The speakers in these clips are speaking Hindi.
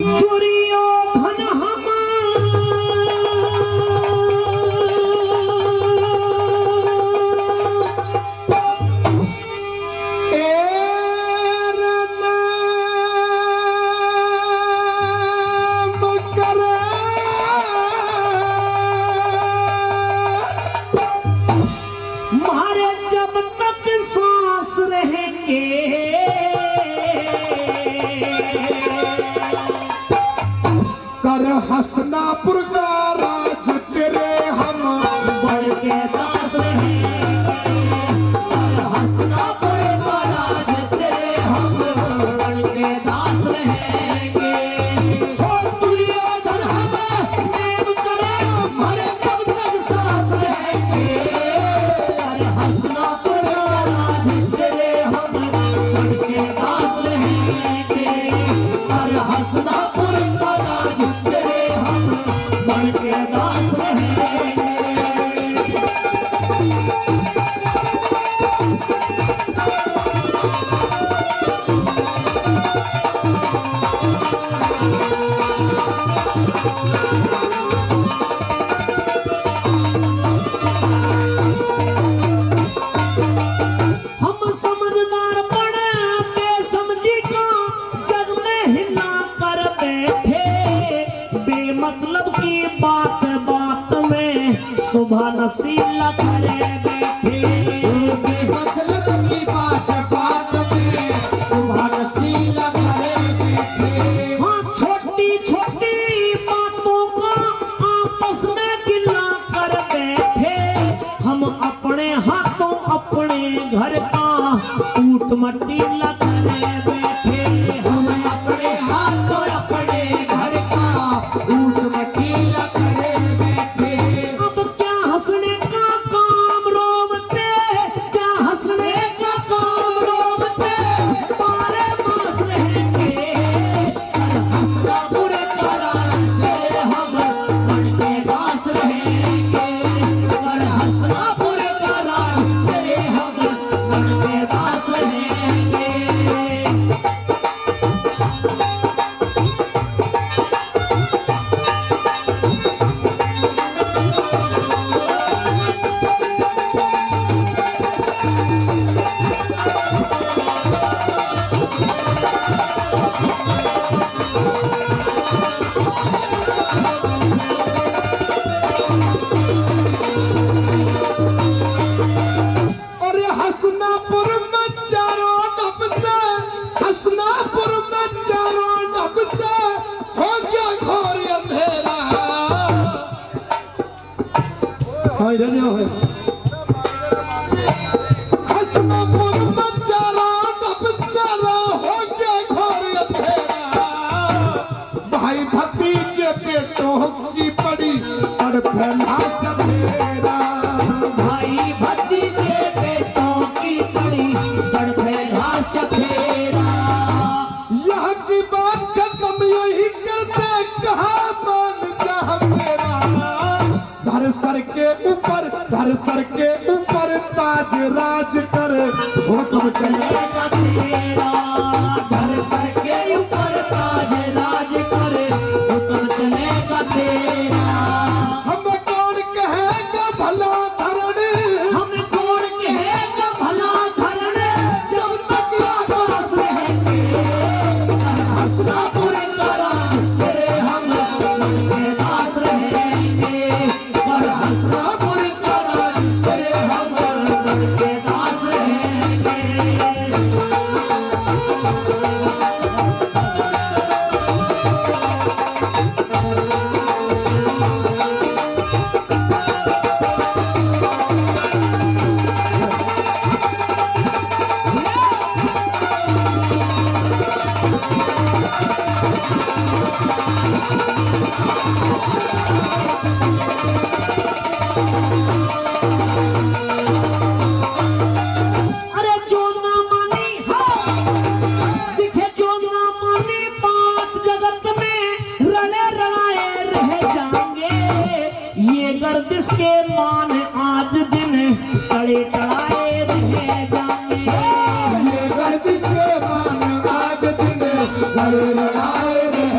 दुर्योधन हमारे जब तक सांस रहेंगे कर हसनापुर का राज तेरे हम बढ़ के दास रहेंगे। कर हसनापुर का राज तेरे हम बढ़ के दास रहेंगे। ओ दुर्योधन हमें प्रेम करे हमारे जब तक सांस रहेंगे। कर हसनापुर का राज तेरे हम बढ़ के दास रहेंगे। कर हसनापुर का राज तेरे हम बढ़ के दास रहेंगे। हम समझदार बड़े बेसमझी को जग में हिला कर बैठे। बेमतलब की बात बात में सुबह नसीला करे बैठे। बेमतलब की बात बात में सुबह नसीला करे बैठे। हाँ छोटी छोटी बातों को आपस में गिला कर बैठे। हम अपने हाथों अपने घर का ऊट मट्टी ला करे बैठे। हम अपने हाथों अपने घर का ऊट मटीला करे बैठे। अब क्या हंसने का काम रोवते, क्या हंसने का काम रोवते मारे मास रहेंगे। कर हंसना बुरे करा तेरे हम बढ़ के दास रहेंगे। कर हंसना बुरे करा तेरे हम बढ़ के दास रहेंगे। और हसनापुर में चारों नब से हसनापुर में चारों नब से हो गया घोर अंधेरा। हसनापुर में चारों नब से हो गया घोर अंधेरा। भाई भतीजे बेटों की बड़ी तड़फना चलेरा। भाई भतीजे बेटों की बड़ी तड़फेला सफेरा। यहाँ की बात खत्म यही करते कहा मान जा मेरा। धर सर के ऊपर ताज राज कर हुक्म चले चलेगा तेरा। घर सर के ऊपर ताज राज करे हुक्म चलेगा तेरा। हम कौन कहेगा भला धरणी। हम कौन कहेगा भला धरने जब तक आकाश रहेंगे। कर हसनापुर का राज तेरे हम बढ़ के दास रहेंगे। कर हसनापुर का राज तेरे हम बढ़ के दास रहेंगे। अरे जो ना मानी हो दिखे जो ना मानी बात जगत में रले रलाए रह जाएंगे। ये गर्दिश के मान आज दिन टड़े टड़ाए रह जाएंगे। ये गर्दिश के मान आज दिन लड़ाए रह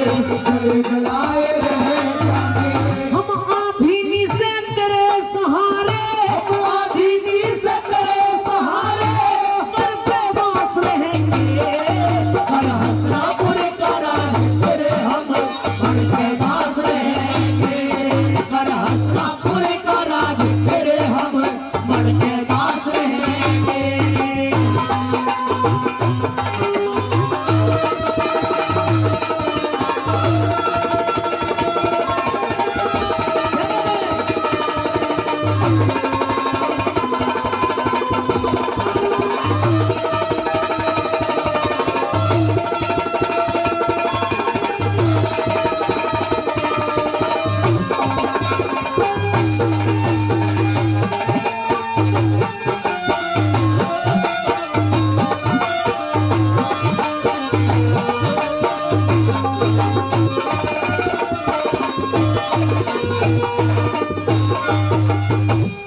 जलाए रहे जागे। हम आधीनी से तेरे सहारे, हम आधीनी से तेरे सहारे, करते बास रहेंगे। कर हसनापुर का राज तेरे हम बन के पास रहेंगे। कर हसनापुर का राज तेरे हम बन के पास रहेंगे।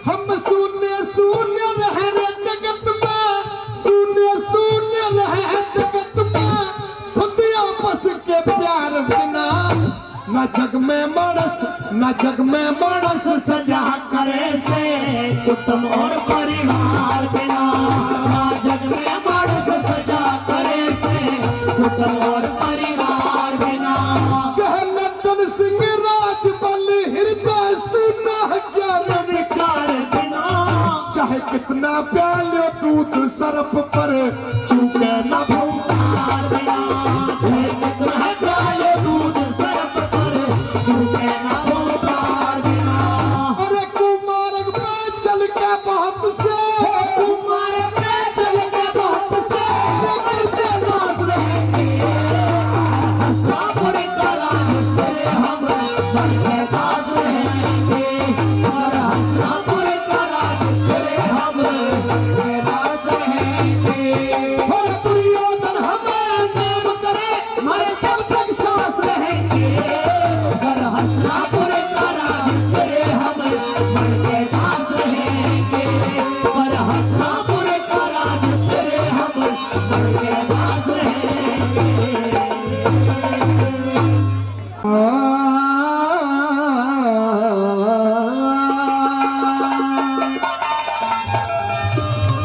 हम शून्य शून्य रहे जगत में, शून्य शून्य रहे जगत में, खुद आपस के प्यार बिना। न जग में मानस, न जग में मानस सजा करे से कुटुंब और परिवार बिना। न जग में मानस सजा करे से कुटुंब और परिवार बिना। कह लखन सिंह राज बल हृदय सुना ज्ञान विचार बिना। चाहे कितना प्यालो दूध सरफ पर चूके न भूकार बिना। चाहे कितना प्यालो दूध सरफ पर चूके न भूकार बिना। अरे कुमारक में चल के बहुत से, कुमारक में चल के बहुत से, मरते पास रहेंगे। हसनापुर का राज तेरे हम बन के पास रहेंगे। और हसनापुर का राज तेरे हम बन के पास रहेंगे। और दुर्योधन हमें नाम करे, मरे जब तक सांस रहेंगे। और हसनापुर का राज तेरे हम बन के पास रहेंगे। और हसनापुर का राज तेरे हम बन के पास रहेंगे।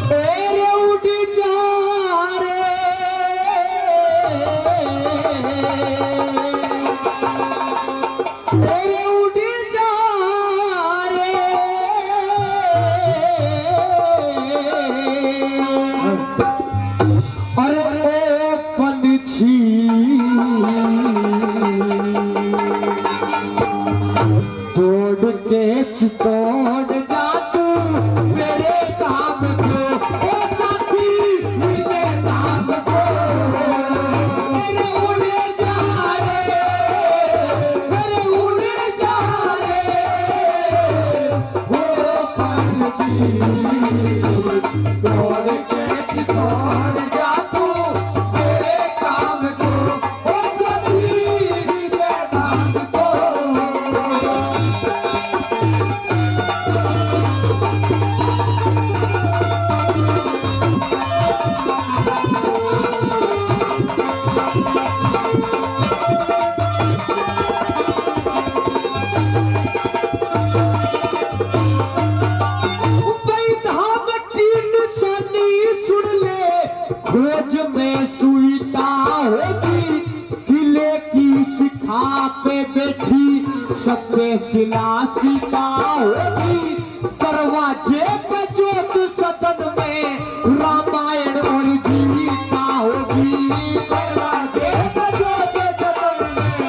तेरे उड़ जा रे, तेरे उड़ जा रे, अरे ओ पंछी तोड़ के चितौड़ जा तू मेरे काम को। ओ साथी मेरे काम को। मेरे उड़े जा रे, मेरे उड़े जा रे, ओ पंछी तोड़ के चितौड़ जा तू मेरे काम को। ओ साथी मेरे काम को। खोज में सुईता होगी, किले की शिखा पे बैठी सत्य शिला सीता होगी। दरवाजे पे ज्योत सदन में रामायण और गीता होगी। दरवाजे पे ज्योत सदन में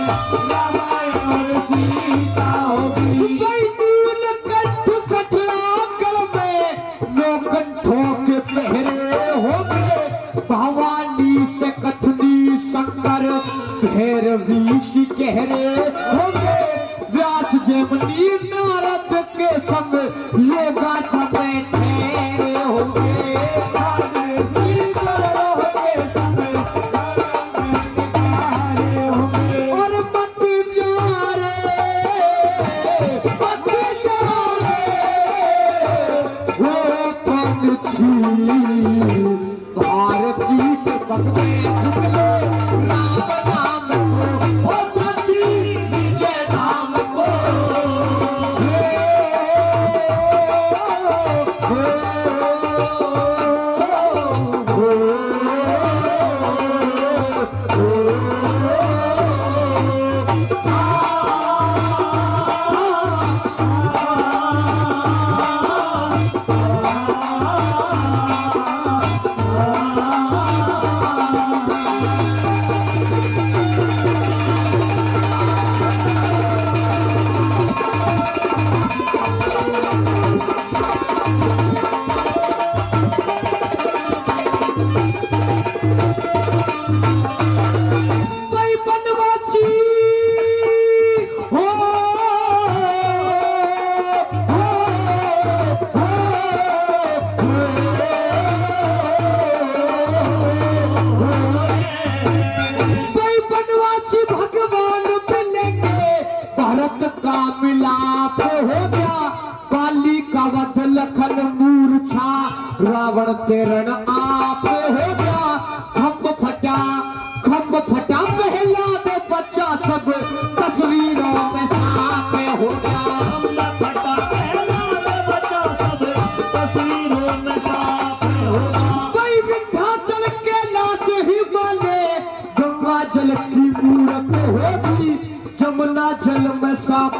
रामायण और सीता होगी। नील कंठ कठड़ा गल में नौ कंठों के पहरे होंगे। भवानी से कथनी शंकर भैरवी शिकहरे होंगे। व्यास जैमिनी नारद के संग योगा समय ठहरे होंगे। और मत जा रे, मत जा रे, वो पंछी भारती के पग में झुक ले राम नाम को।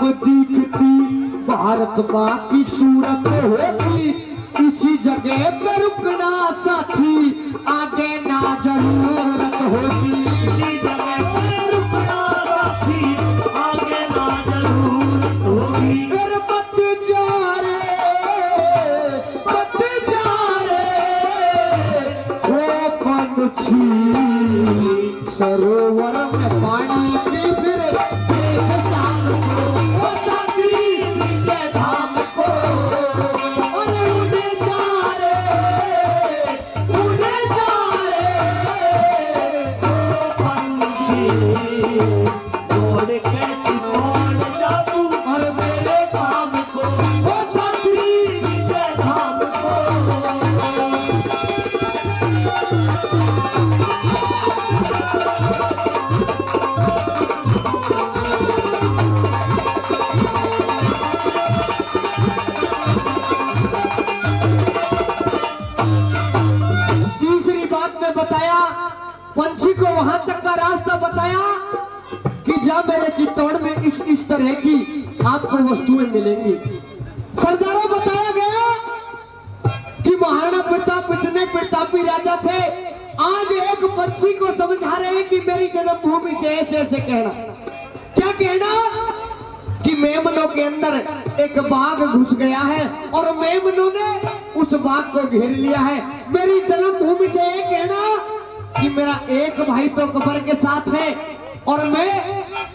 आप दिखती भारत माँ की सूरत होती, इसी जगह पे रुकना साथी, आगे ना जरूरत होती। इसी जगह पे रुकना साथी, आगे ना जरूरत होगी। फिर मत जा रे ओ पंछी, सरोवर में पानी की फिर देख शाम को, ओ साथी नीचे धाम को, अरे उड़े जा रे ओ पंछी छोड़ के चितौड़ जा तू, और मेरे धाम को, ओ साथी नीचे धाम को। तीसरी बात में बताया, पंछी को वहां तक का रास्ता बताया कि जहां मेरे चित्तौड़ में इस तरह की आपको वस्तुएं मिलेंगी। सरदारों बताया गया कि महाराणा प्रताप इतने प्रतापी राजा थे, आज एक पंछी को समझा रहे हैं कि मेरी जन्मभूमि से ऐसे ऐसे कहना। क्या कहना कि मेमनों के अंदर एक बाघ घुस गया है और मेमनों ने उस बाघ को घेर लिया है। मेरी जन्मभूमि से ये कहना कि मेरा एक भाई तो कब्र के साथ है और मैं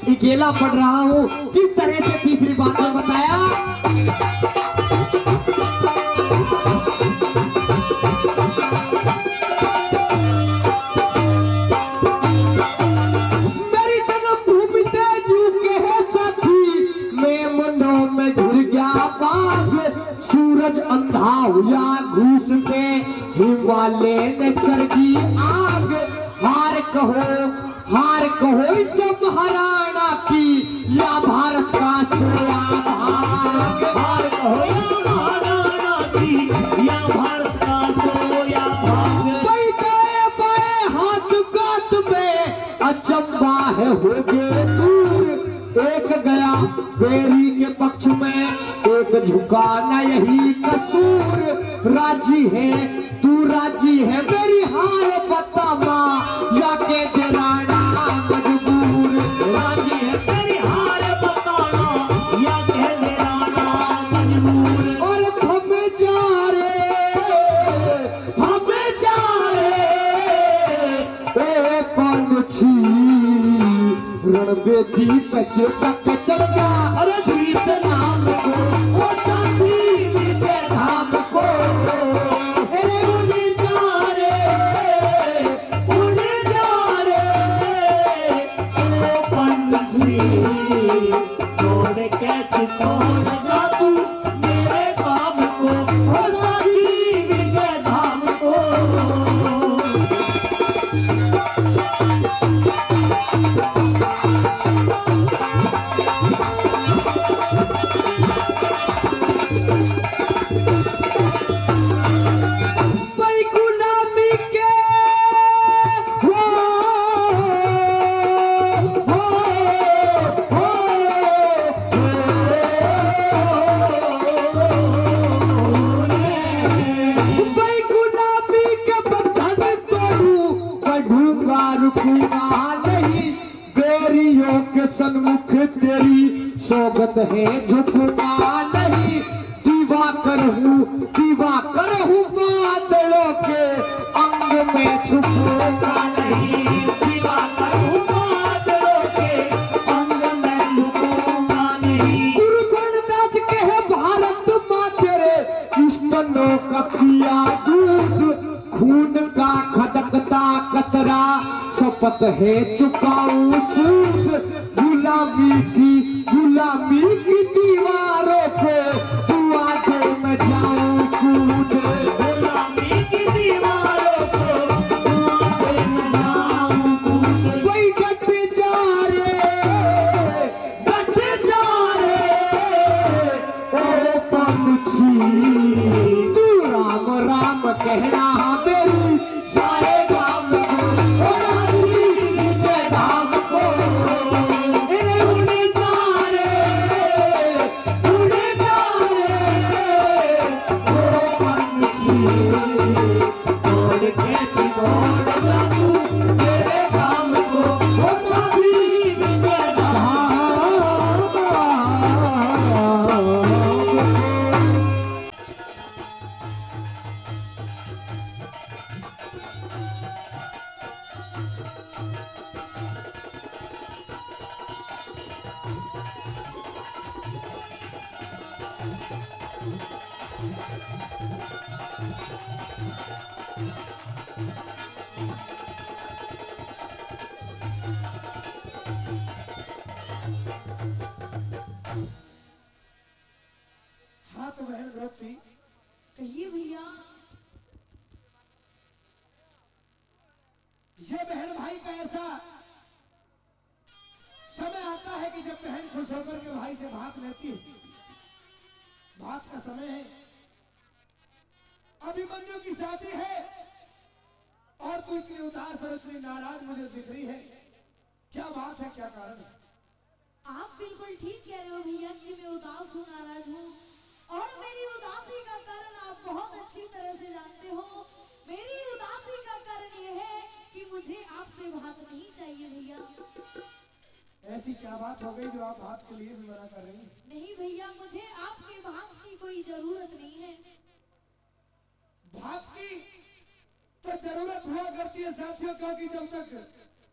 अकेला पड़ रहा हूँ। किस तरह से तीसरी बात में बताया, मेरी जन्मभूमि से झुके है साथी, मेमनों में घुर गया बाघ, सूरज अंधा हुआ घूस के, हिमालय ने चरगी आग। हार कहो इस महाराणा की, या भारत का सोया भाग। हार कहो या महाराणा की, या भारत का सोया भाग। दाएं बाएं हाथ गात में अचंबा है हो गए दूर, एक गया बेरी के पक्ष में, एक झुका न यही कसूर। राजी है तू राजी है मेरी हार बता माँ, या के दिलाना मजबूर। राजी है तेरी हार बताना, या कह दिलाना मजबूर। और हम जा रे ए पंछी, रणबेदी पे चिपक चढ़ गया, अरे जीत नाम को, ओ साथी नीचे धाम को। अरे उड़ जा रे ओ पंछी छोड़ के चितौड़ जा तू, मेरे काम को, ओ साथी नीचे धाम को। भाई गुलामी के हो भाई गुलामी के बंधन तोड़ू, बढ़ूंगा रुकूंगा नहीं, बेरियों के सन्मुख तेरी सौगंध है झुकूंगा नहीं। दीवा कर हूँ बादलों के अंग में छुपूंगा नहीं। दीवाकर हूँ बादलों के अंग में छुपूंगा नहीं। गुरु चरणदास कहे भारत माँ तेरे स्तनों का पिया दूध, खून का खदकता कतरा शपथ है चुकाऊं सूद। गुलामी की दीवारों को दुआ दे मैं जाऊं कूद। गुलामी की दीवारों को दुआ दे मैं जाऊं कूद। वही डट जा रे ओ पंछी, तू राम राम कहना मेरी सारे गाम को, ओ रानी नीचे धाम को। अरे उड़ जा रे हाँ तो बहन द्रौपदी, कहिए भैया। ये बहन भाई का ऐसा समय आता है कि जब बहन खुश होकर के भाई से भात लेती है। भात का समय है, अभिमन्यु की शादी है और तू इतनी उदास और इतनी नाराज मुझे दिख रही है। क्या बात है, क्या कारण है? आप बिल्कुल ठीक कह रहे हो भैया कि मैं उदास हूँ, नाराज हूँ, और मेरी उदासी का कारण आप बहुत अच्छी तरह से जानते हो। मेरी उदासी का कारण ये है कि मुझे आपसे भात नहीं चाहिए भैया। ऐसी क्या बात हो गई जो आप भात के लिए भी मना कर रही हैं? नहीं भैया, मुझे आपके भात की कोई जरूरत नहीं है। भात की तो जरूरत हुआ करती है साथियों, क्योंकि जब तक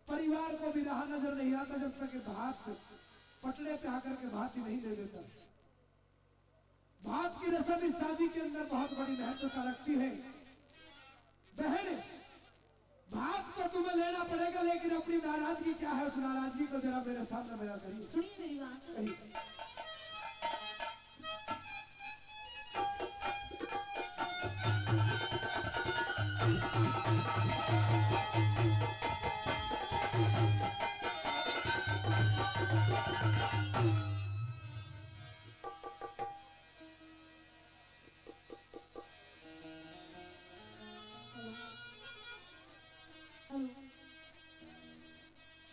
परिवार को भी रहा नजर नहीं आता, जब तक भात पटले पे आकर के भात ही नहीं दे देता। भात की रस्म इस शादी के अंदर बहुत बड़ी महत्वता रखती है। बहन, भात तो तुम्हें लेना पड़ेगा, लेकिन अपनी नाराजगी क्या है, उस नाराजगी को जरा मेरे सामने बयां करिए। सुनिए मेरी बात। कहिए।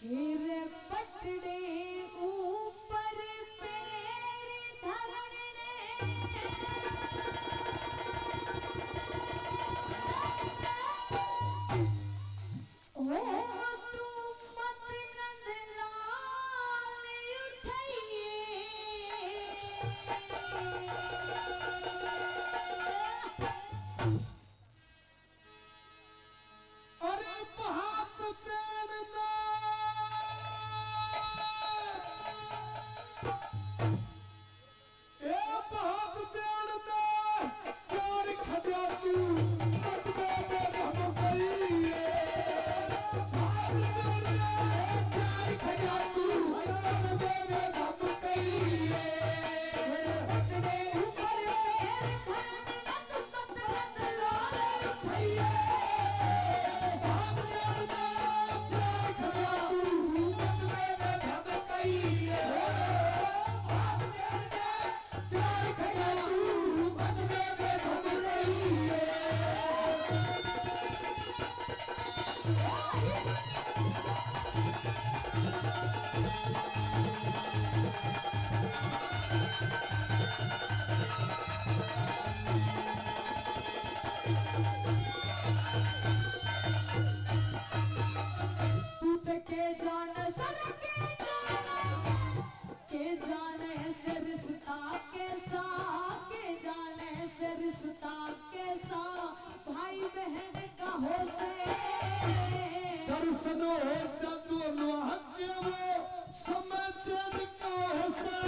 हीरे पटड़े ऊपर पैर धरने, ओ तू मत नंदलाल उठाइए, अरे भात तेरना, ए भात तेरना, प्यार खजा तू मजबे में हम कहिए। भात तेरना, प्यार खजा तू मजबे में हम कहिए। पटने ऊपर पैर धरने, तू मत नंदलाल उठाइए। रिश्ता कैसा भाई बहन का हो से दर्शनो जदो के वो समझन का हो से।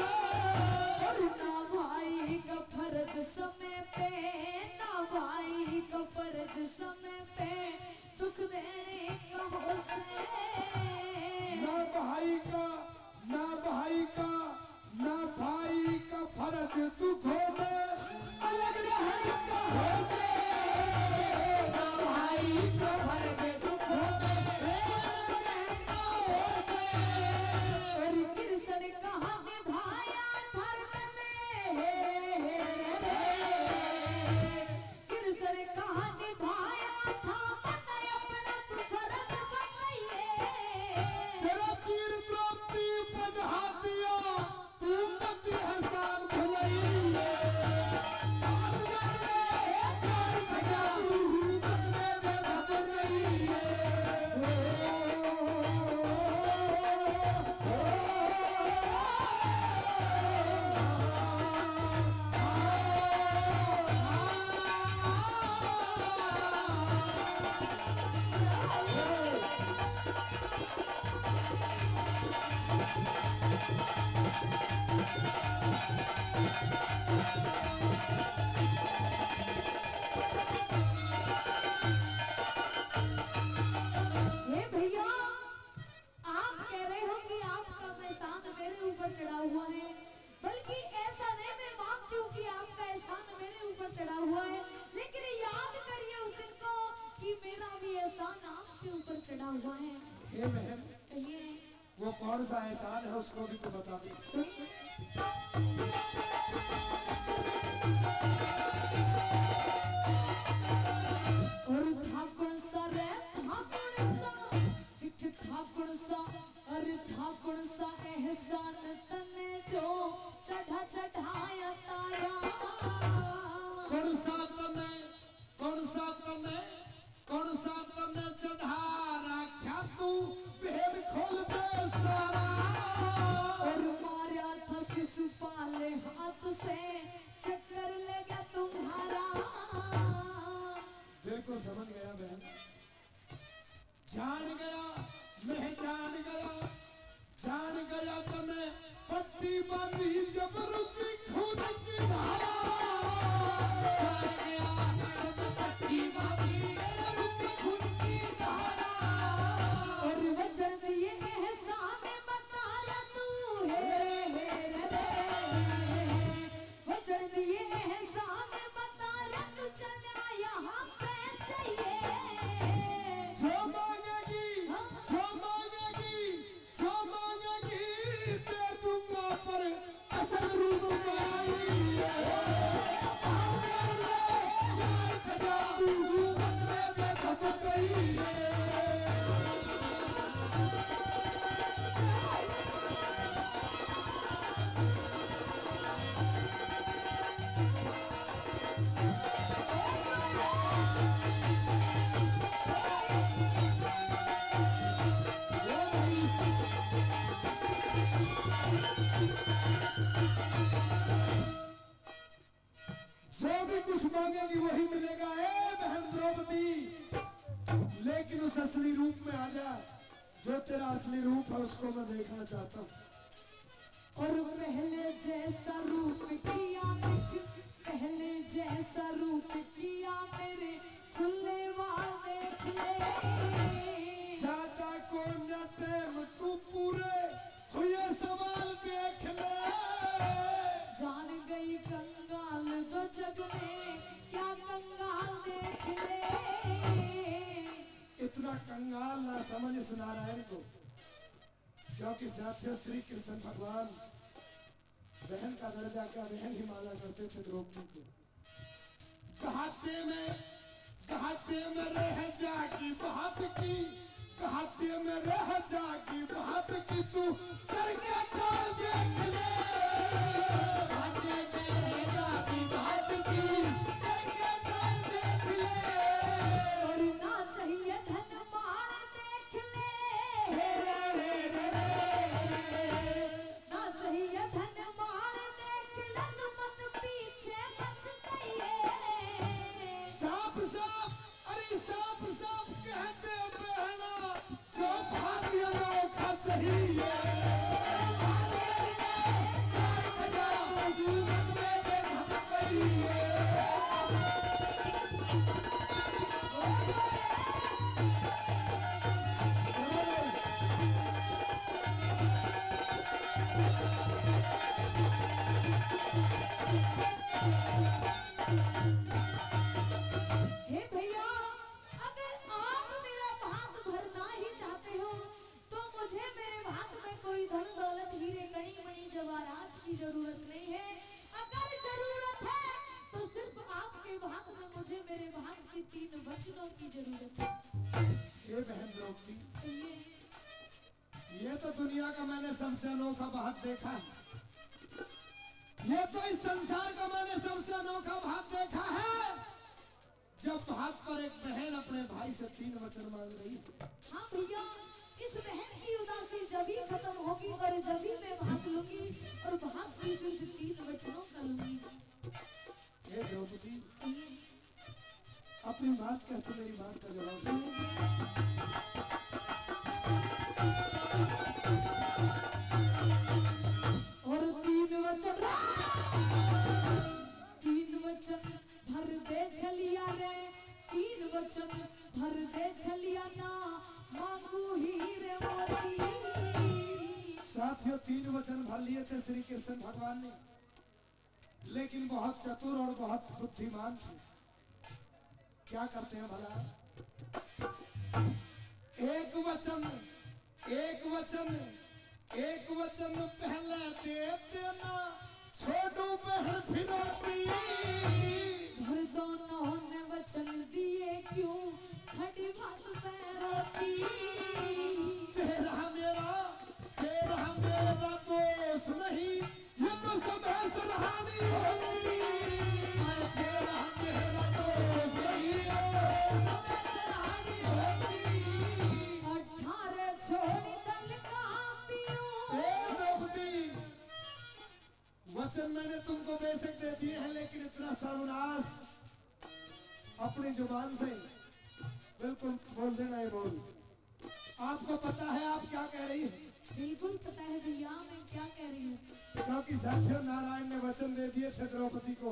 हुआ है, बल्कि ऐसा नहीं मैं मानती हूँ कि आपका एहसान मेरे ऊपर चढ़ा हुआ है, लेकिन याद करिए उस दिन को कि मेरा भी एहसान आपके ऊपर चढ़ा हुआ है। हे बहन, कहिए वो कौन सा एहसान है उसको भी तो बता दी। और था कौन सा रे, था कौन सा, दिख था कौन सा, अरे था कौन सा एहसान तने जो चढ़ा चढ़ाया तारा। कौन सा तने, कौन सा तने, कौन सा तने चढ़ा रखा तू भेद खोल दे सारा। और मारा था शिशुपाल हाथ से, चक्कर ले गया तुम्हारा। दिल को समझ गया बहन, जान गया मैं जान गया, जान गया तने पट्टी बांधी जबरदस्ती खून की धारा। जान गया तने पट्टी बांधी जबरदस्ती खून की धारा। और वजन दिए एहसान बता रहा तू है वजन दिए एहसान बता रहा तू चला यहाँ कैसे ये। जो मांगेगी, जो मांगेगी, जो मांगेगी दे दूंगा पर असल रूप में आई है। सजा दूंगा बदले में खप गई है। जो भी कुछ मांगेगी वही मिलेगा। ए बहन द्रौपदी, लेकिन उस असली रूप में आ जा, जो तेरा असली रूप है उसको मैं देखना चाहता हूँ। और पहले जैसा रूप किया, पहले जैसा रूप किया मेरे खुले वाल देख ले। ज्यादा को न टेम तू पूरे हुए सवाल देख ले। जान गई कंगाल दो जग में, क्या कंगाल देख ले। इतना कंगाल ना समझ इस नारायण को, क्योंकि साथियों श्री कृष्ण भगवान बहन का दर्जा का बहन ही माना करते थे द्रौपदी को। कहाते में रह जागी बात की, कहाते में रह जागी बात की तू करके कौन देख ले। कहाते में रह जागी बात की करके कौन देख ले। और ना चाहिए धन मार देख ले, ना चाहिए धन मार देख ले, तू मत पीछे मत जाइए। साफ साफ, अरे साफ साफ कहते बहना, जो भाग्य अनोखा चाहिए। हे भैया, अगर आप मेरा भाग भरना ही चाहते हो तो मुझे मेरे भाग में कोई धन दौलत हीरे कड़ी मणि जवाहरात की जरूरत नहीं है। अगर जरूरत है तो सिर्फ आपके भाग में मुझे मेरे भाग की 3 वचनों की जरूरत है। ये बहन द्रौपदी, ये ये तो दुनिया का मैंने सबसे अनोखा भाग देखा है। ये तो इस संसार का मैंने सबसे अनोखा भाग देखा है, जब भाग पर एक बहन अपने भाई से 3 वचन मांग रही है। हाँ भैया, इस बहन की उदासी जब ही खत्म होगी और जब ही मैं भाग लूंगी और भाग की सिर्फ 3 वचनों का लूंगी। हे द्रौपदी, ये अपनी बात कह तो मेरी बात का जवाब दे। और 3 वचन, 3 वचन भर दे छलिया रे, 3 वचन भर दे छलिया ना मांगू हीरे मोती। साथियों, 3 वचन भर लिए थे श्री कृष्ण भगवान ने, लेकिन बहुत चतुर और बहुत बुद्धिमान थे। क्या करते हैं भला, एक वचन पहले देते ना, छोटू बहन फिरौती। भर दोनों ने वचन दिए, क्यों खड़ी बात पैरोती। तेरा मेरा दोष नहीं, ये तो सब है सराहनी होगी। तेरा मेरा दोष नहीं है, 18 छोड़ी दल का पियो। वचन मैंने तुमको बेशक दे दिए हैं, लेकिन इतना सर्वनाश अपनी जुबान से बिल्कुल बोल देना है। बोल, आपको पता है आप क्या कह रही है? बिल्कुल पता है भैया, मैं क्या कह रही हूँ। क्योंकि साक्षात नारायण ने वचन दे दिए थे द्रौपदी को,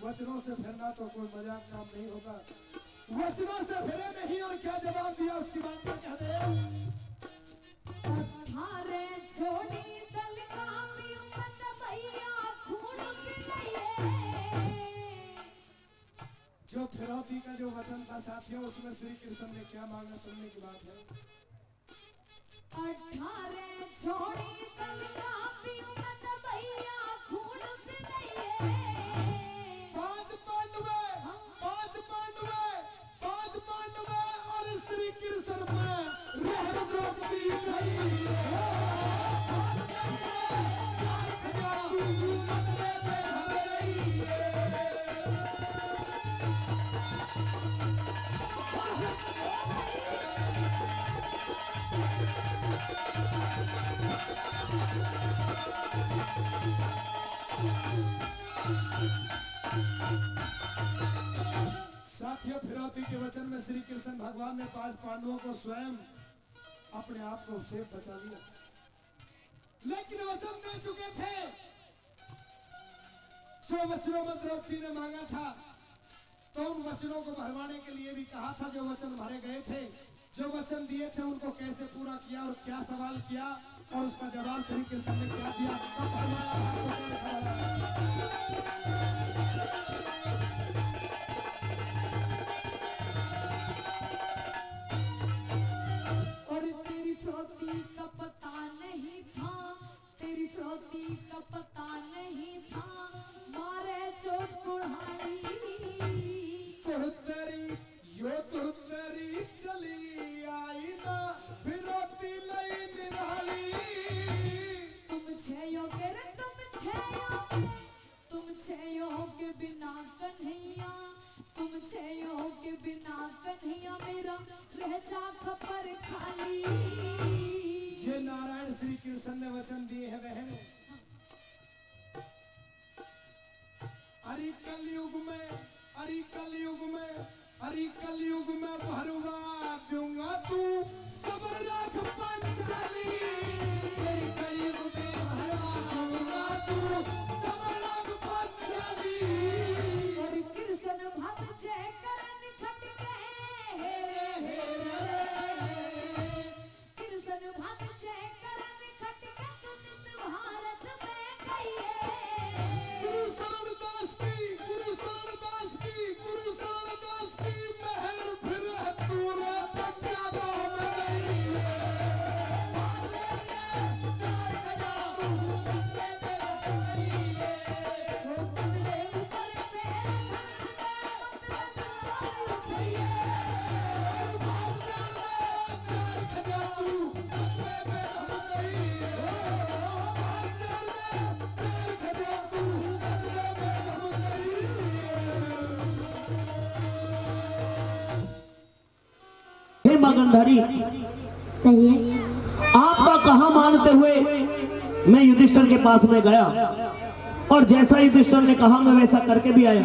वचनों से फिरना तो कोई मजाक काम नहीं होगा। वचनों से फिरे नहीं, और क्या जवाब दिया उसकी बात में कह दे। 18 छोड़ी दल का पियो, मत भैया खून पिलाइए। जो फिरौती का जो वचन था साथियों, उसमें श्री कृष्ण ने क्या मांगा, सुनने की बात है। 18 छोड़ी दल का पियो, मत भैया खून पिलाइए। 5 पांडवे और श्री कृष्ण में रह द्रौपदी गई। साथियों, फिरौती के वचन में श्री कृष्ण भगवान ने 5 पांडवों को स्वयं अपने आप को उससे बचा लिया, लेकिन वचन दे चुके थे। जो वचनों में द्रौपदी ने मांगा था, तो उन वचनों को भरवाने के लिए भी कहा था। जो वचन भरे गए थे, जो वचन दिए थे, उनको कैसे पूरा किया और क्या सवाल किया और उसका जवाब श्री कृष्ण ने क्या दिया, कब भरवाया। और तेरी फिरौती का पता नहीं था, तेरी फिरौती का पता नहीं था, मारे चोट कुल्हाड़ी। तेरी चली आई ना, फिरौती नहीं निराली। तुम छेयो के बिना कन्हैया, तुम छेयो के बिना कन्हैया, मेरा रह जा खबर खाली। ये नारायण श्री कृष्ण ने वचन दिए हैं बहन। कलयुग में भरवा दूंगा, तू सबर राख पंचाली। कलयुग में भरवा दूंगा, तू सबर राख पंचाली। और कृष्ण भक्त जय करन खटके, कृष्ण भक्त जय करन खटके, तुम भारत में गइए। गुरु शरणदास की महल फिर पूरा पंजाब में गंधारी, कहिए। आपका कहा मानते हुए मैं युधिष्ठिर के पास में गया, और जैसा युधिष्ठिर ने कहा मैं वैसा करके भी आया।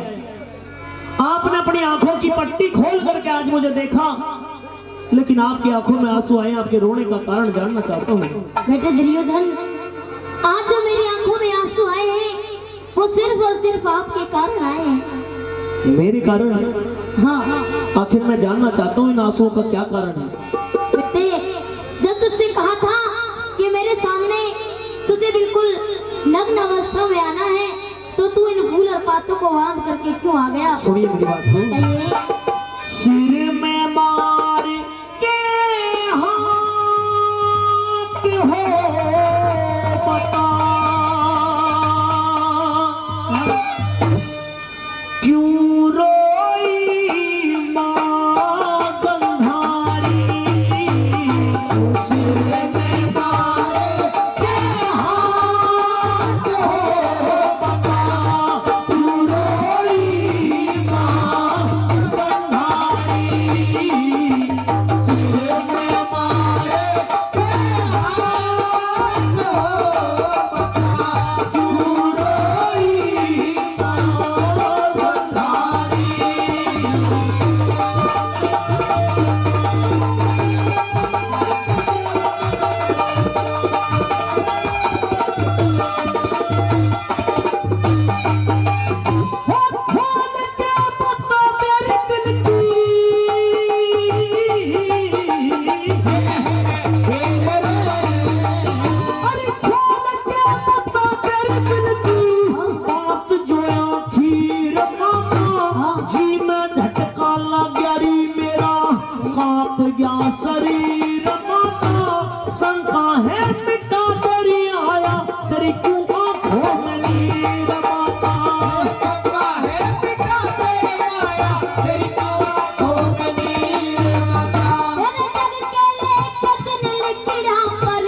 आपने अपनी आंखों की पट्टी खोल करके आज मुझे देखा, लेकिन आपकी आंखों में आंसू आए। आपके रोने का कारण जानना चाहता हूँ। बेटे दुर्योधन, आज जो मेरी आंखों में आंसू आए हैं, वो सिर्फ और सिर्फ आपके कारण आए हैं। मेरे कारण? हाँ हाँ। आखिर मैं जानना चाहता हूँ इन आंसुओं का क्या कारण है। बेटे, जब तुझसे कहा था कि मेरे सामने तुझे तुझे बिल्कुल नग्न अवस्था में आना है तो तू इन फूल और पातों को बांध करके क्यों आ गया? सुनिए मेरी बात को। कहिए। सिर में मार के हाथ हो बता क्यों रोई माँ गंधारी। सिर में मार के हाथ हो बता क्यों रोई माँ गंधारी। सिर में मार के हाथ हो बता क्यों रोई माँ गंधारी। खोल के बता मेरे दिल की। अरे खोल के बता मेरे दिल की बात जो आखिर माता। जी में झटका लग गया री मेरा कांप गया शरीर माता। शंका है मिटा तेरी आया तेरी क्यों आंखों में नीर माता। शंका है मिटा तेरी आया तेरी क्यों आंखों में नीर माता। जग के लेके दिन लिखड़ा पर,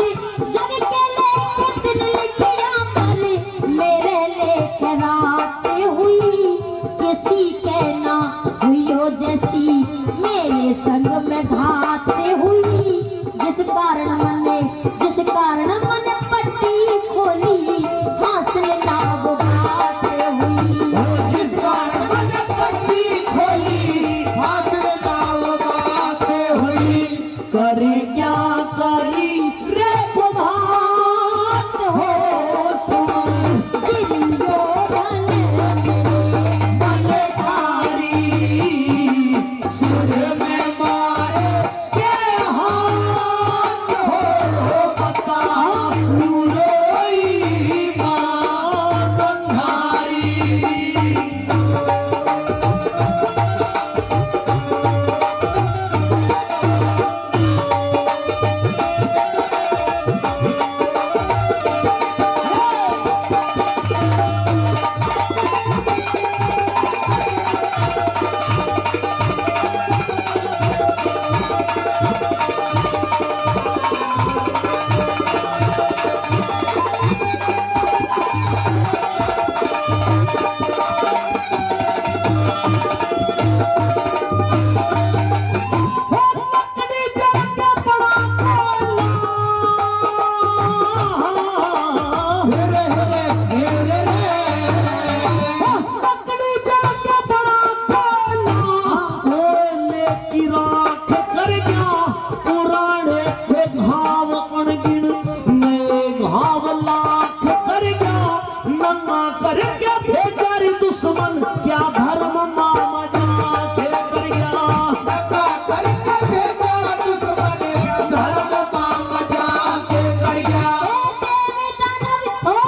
जग के लेके दिन लिखड़ा पर, मेरे लेके रात हुई किसी के ना हुईयो जैसी मेरे संग में घात हुई। जिस कारण मैंने पट्टी खोली हासिल ना वो बात हुई। जिस कारण मैंने पट्टी खोली हासिल ना वो बात हुई। करे क्या करी रे प्रभात हो सुन दिलियो बने बलधारी। सिर में मारे के हाथ हो बता क्यों रोई माँ गंधारी। लकड़ी जल के बड़ा कोला। लकड़ी जल के बड़ा कोला। कोयले की राख कर गया पुराने थे घाव अणगिन नए घाव लाख कर गया। नंगा कर के भेजा रे दुश्मन क्या धर्म माँ मजाक कर गया। नंगा करके भेजा दुश्मन धर्म माँ मजाक कर गया। देवी दानव हो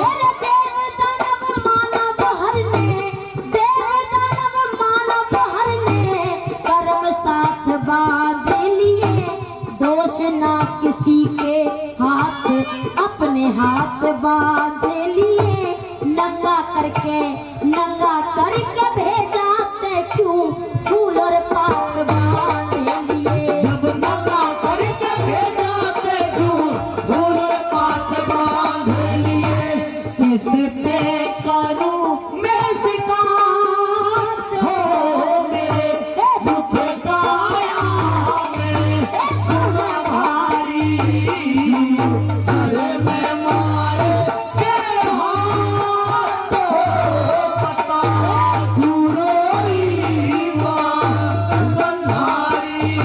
तेरे देव दानव मानव हरने, देव दानव मानव हरने कर्म साथ बांध लिए। दोष ना किसी के हाथ अपने हाथ बांध लिए। नंगा करके भेजाते क्यों फूल और पात बांध लिए। जब नंगा करके भेजा ते क्यों फूल पात बांध लिए। किस पे करूं मैं शिकायत हो मेरे दुख काया में सुन भारी। सर में मारे के हाथ हो बता क्यों रोई माँ गंधारी।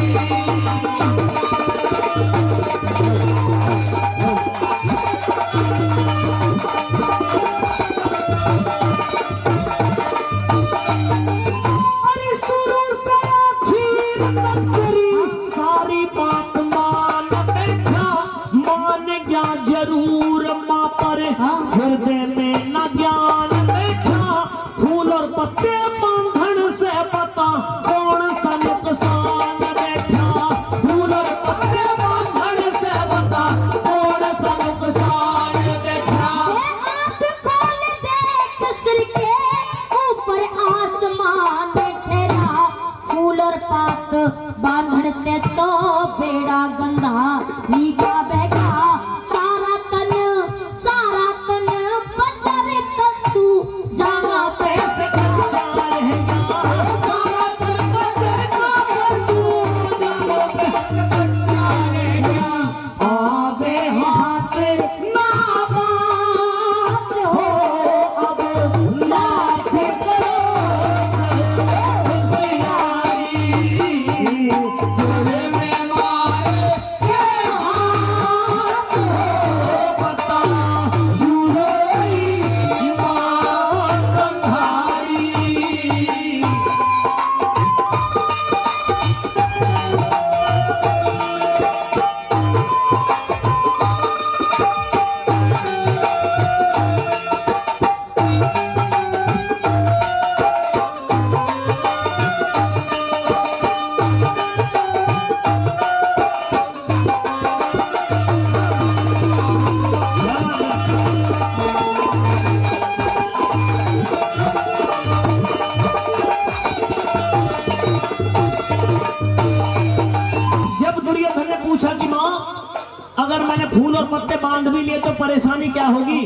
बांध भी लिए तो परेशानी क्या होगी।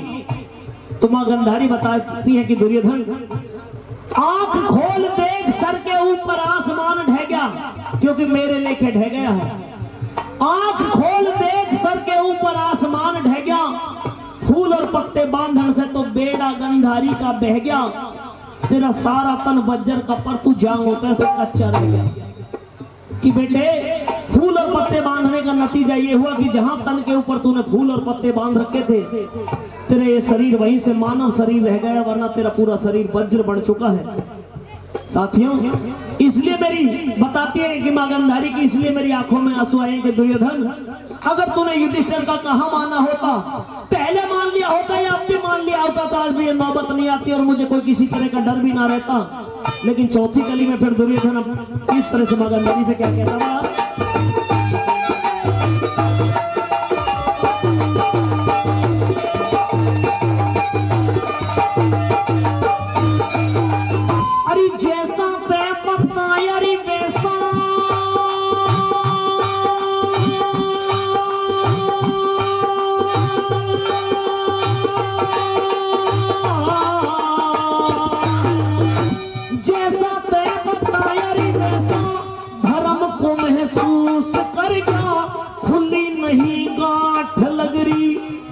तो मां गंधारी बताती है कि दुर्योधन, आंख खोल देख, सर के ऊपर आसमान ढह गया, क्योंकि मेरे लेके ढह गया है। आंख खोल देख, सर के ऊपर आसमान ढह गया, फूल और पत्ते बांधन से तो बेड़ा गंधारी का बह गया। तेरा सारा तन बज्जर का, पर तू जाऊं पैसे कच्चा रह गया। कि बेटे, फूल और पत्ते बांधने का नतीजा ये हुआ कि जहां तन के ऊपर तूने फूल और पत्ते बांध रखे थे, तेरा ये शरीर वहीं से मानव शरीर रह गया, वरना तेरा पूरा शरीर वज्र बन चुका है। साथियों, इसलिए मेरी बताती है कि मां गंधारी की, इसलिए मेरी आंखों में आंसू आए कि दुर्योधन, अगर तूने युधिष्ठिर का कहा माना होता, पहले मान लिया होता या अब भी मान लिया होता, तो आज भी ये नौबत नहीं आती और मुझे कोई किसी तरह का डर भी ना रहता। लेकिन चौथी कली में फिर दुर्योधन किस तरह से मां गंधारी से क्या कहता था।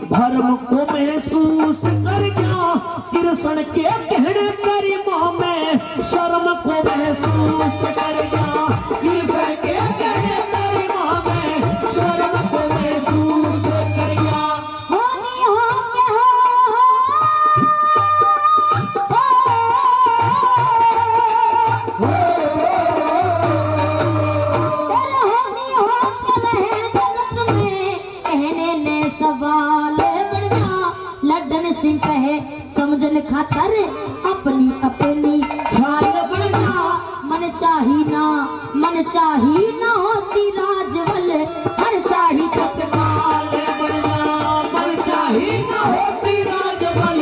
धर्म को महसूस कर गया, कृष्ण के कहने तेरी मां में शर्म को महसूस कर गया, कृष्ण के कहने तेरी मां में शर्म को महसूस कर गया। समझन खातर अपनी अपनी ख्याल बढ़ना, मन चाही ना होती राजवल, हर चाही तत्काल बढ़ना, मन चाही ना होती राजवल,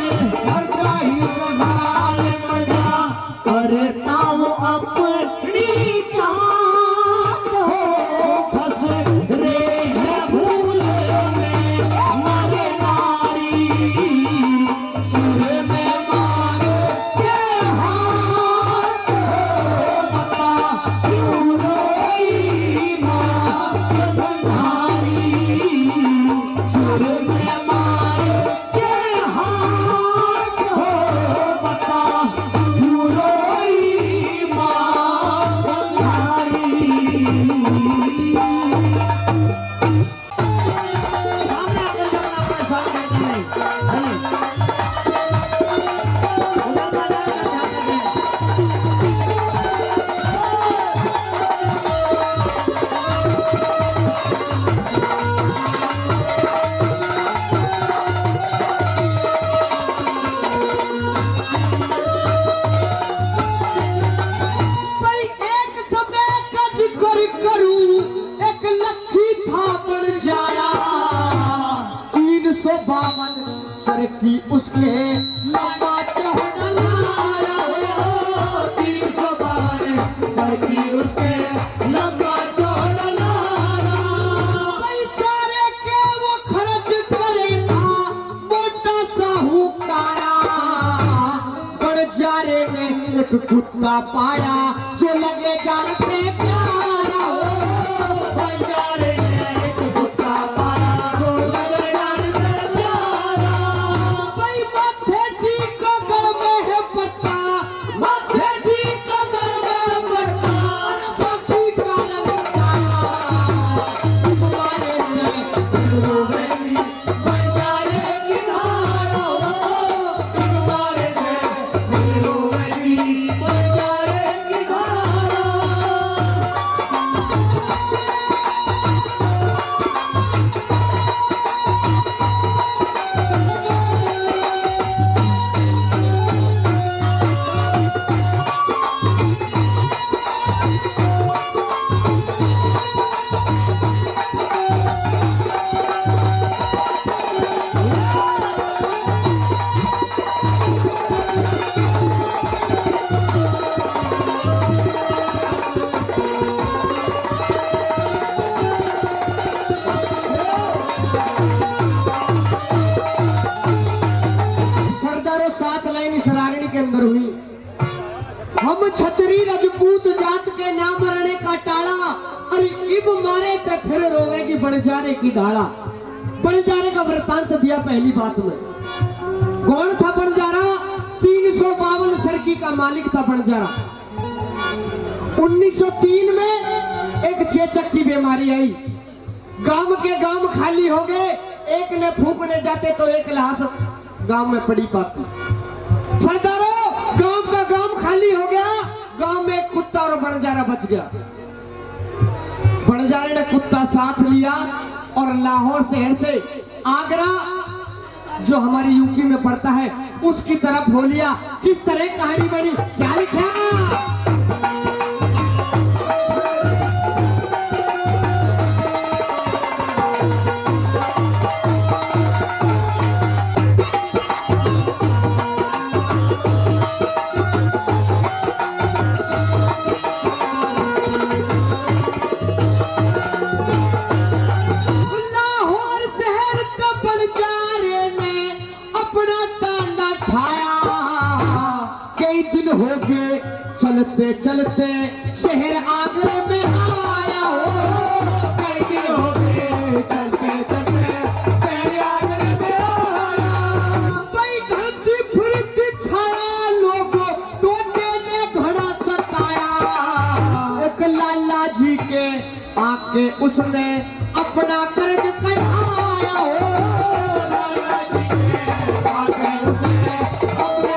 हर चाही तत्काल बढ़ना। अरे ताओ अपनी चाहत हो, फंस रे है भूल में मारे नारी, सुर में मारो के हाथ हो, बता क्यों रोई मां गंधारी, सुर में मारो के हाथ हो, बता क्यों रोई मां गंधारी। सामने आकर के अपना अपना साथ देते हैं। भाई एक समय का जिक्र करूं, एक लखी था बढ़ जाया, 352 सर की उसके लंबा चौड़ा लाया, 352 सर की उसके लंबा चौड़ा लाया। भाई सारे के वो खर्च करे था मोटा साहूकारा, बड़जारे ने एक कुत्ता पाया जो लगे जानते प्यारा, बड़जारे ने एक कुत्ता पाया जो लगे जानते प्यारा। भाई माथे ठीक कर में है पट्टा, माथे ठीक कर में पट्टा, बाकी का लगता तुम्हारे से रोवेली बड़जारे की धारा, तुम्हारे से रोवेली बड़जारे की धारा। बात लाइन इस रागणी के अंदर हुई। हम छतरी रजपूत जात के नाम मरने का टाड़ा, अरे इब मारे ते फिर रोवेगी बणजारे की ढाड़ा। बणजारे का वृतांत दिया पहली बात में। कौन था बणजारा? 352 सरकी का मालिक था बणजारा। 1903 में एक चेचक की बीमारी आई, गांव के गांव खाली हो गए। एक ने फूकने जाते तो एक लाश गांव में पड़ी पाती। सरदारों, गांव का गांव खाली हो गया। गांव में एक कुत्ता और बणजारा बच गया। बणजारे ने कुत्ता साथ लिया और लाहौर शहर से आगरा, जो हमारी यूपी में पड़ता है, उसकी तरफ हो लिया। किस तरह कहानी बनी, क्या लिखा? चलते चलते शहर आगरे में आया हो। कई दिन हो गए चलते चलते शहर आगरे में आया। भाई घरती फिरती छाया, लोगों टोटे ने घड़ा सताया। एक लाला जी के आके उसने अपना कर्ज कढ़ाया हो। लाला जी के आके उसने अपना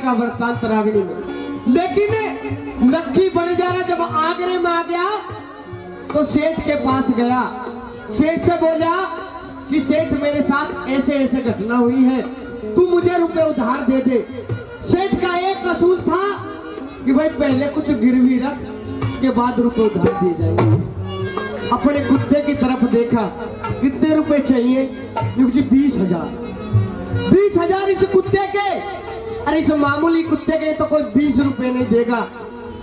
का वृतांत रागणी में। लेकिन लक्की बणजारा जब आगरे में आ गया तो सेठ के पास गया। सेठ से बोला कि सेठ, मेरे साथ ऐसे ऐसे घटना हुई है, तू मुझे रुपए उधार दे दे। सेठ का एक असूल था कि भाई पहले कुछ गिरवी रख, उसके बाद रुपए उधार दिए जाएंगे। अपने कुत्ते की तरफ देखा, कितने रुपए चाहिए? मुझे 20,000। 20,000 इस कुत्ते के? अरे इस मामूली कुत्ते के तो कोई 20 रुपए नहीं देगा।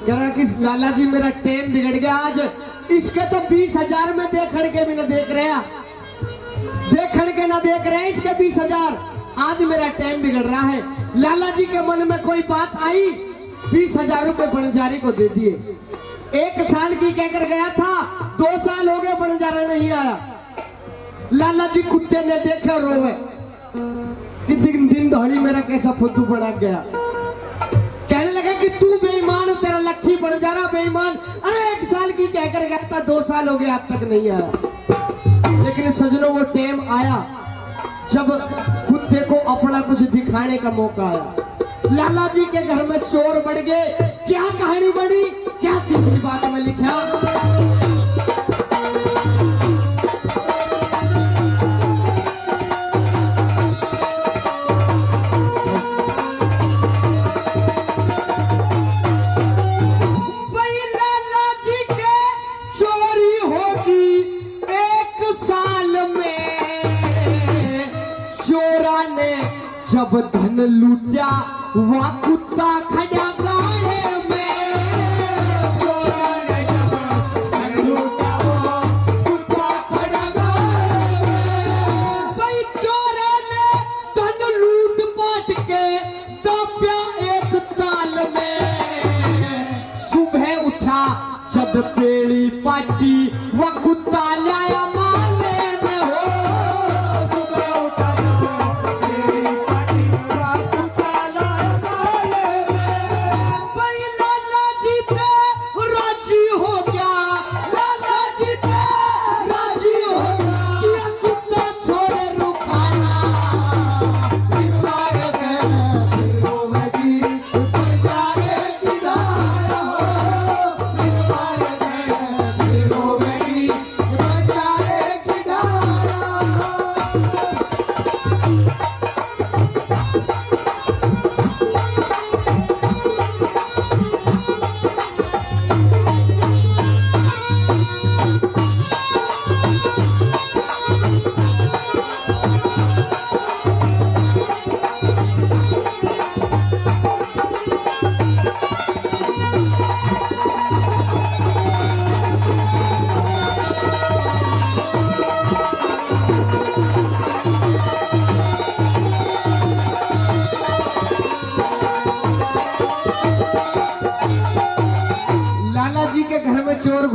कह रहा कि लाला जी मेरा टेम बिगड़ गया आज, इसके तो 20,000 में देखण के भी ना देख रहे, देखण के ना देख रहे इसके 20,000। आज मेरा टेम बिगड़ रहा है। लाला जी के मन में कोई बात आई, 20,000 रुपए बणजारे को दे दिए। 1 साल की कहकर गया था, 2 साल हो गए बणजारा नहीं आया। लाला जी कुत्ते ने देखा, रोवे कि दिन दहाड़ी मेरा कैसा फुद्दू बना गया। कहने लगा कि तू बेईमान, तेरा लक्की बणजारा बेईमान। अरे 1 साल की कहकर गया था, 2 साल हो गए आज तक नहीं आया। लेकिन सजनों वो टाइम आया जब कुत्ते को अपना कुछ दिखाने का मौका आया। लाला जी के घर में चोर बढ़ गए। क्या कहानी बनी, क्या तीसरी बात में लिखा? जब धन लूटा वह कुत्ता खड़ा गाड़े में। चोरा ने जब धन लूटा वो कुत्ता खड़ा गाड़े में। भाई चोरा ने धन लूट पाट के दबा एक ताल में। सुबह उठा जब पेड़ी पाटी वह कुत्ता लाया माले में हो। सुबह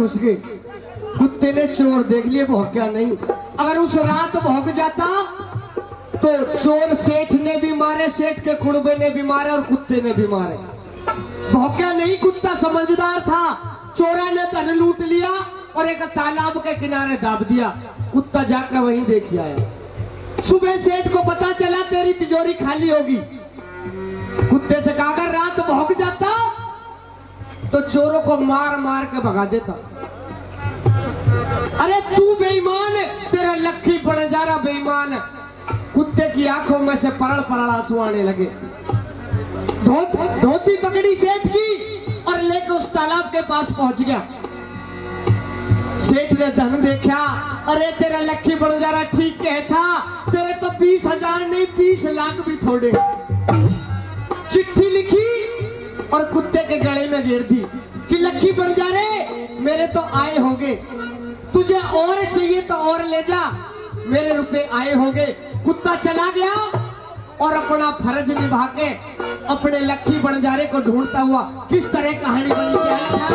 घुस गए। कुत्ते ने चोर देख लिए, भौंका नहीं। अगर उस रात भौंक जाता तो चोर सेठ ने भी मारे, सेठ के कुड़बे ने भी मारे और कुत्ते ने भी मारे। भौंका नहीं, कुत्ता समझदार था। चोरा ने धन लूट लिया और एक तालाब के किनारे दाब दिया। कुत्ता जाकर वहीं देख आया। सुबह सेठ को पता चला तेरी तिजोरी खाली होगी। कुत्ते से कहा अगर रात भौंक जाता तो चोरों को मार मार के भगा देता। अरे तू बेईमान है, तेरा लक्की बंजारा बेईमान है। कुत्ते की आंखों में से परड़ परड़ आंसू आने लगे। धोती पकड़ी सेठ की और लेकर उस तालाब के पास पहुंच गया। सेठ ने धन देखा। अरे तेरा लक्की बंजारा ठीक कहता, तेरे तो 20,000 नहीं 20 लाख भी थोड़े। चिट्ठी लिखी और कुत्ते के गले में घेर दी कि लक्की बंजारे मेरे तो आए होंगे, तुझे और चाहिए तो और ले जा, मेरे रुपए आए होंगे। कुत्ता चला गया और अपना फर्ज निभा के अपने लक्की बंजारे को ढूंढता हुआ किस तरह कहानी बनी के आया था।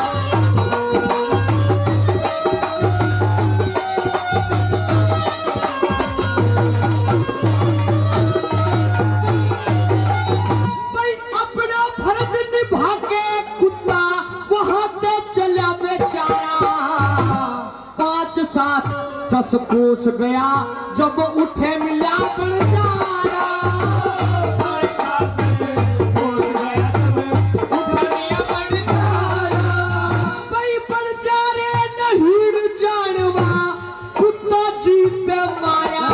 भाई अपना फर्ज निभा के कुत्ता वहां पे चला बेचारा। 5, 7, 10 कोस गया जब उठे मिला बंजारा। 5, 7, 10 कोस गया जब उठे मिला बंजारा। भाई बंजारे नहीं जानवा कुत्ता जीते मारा।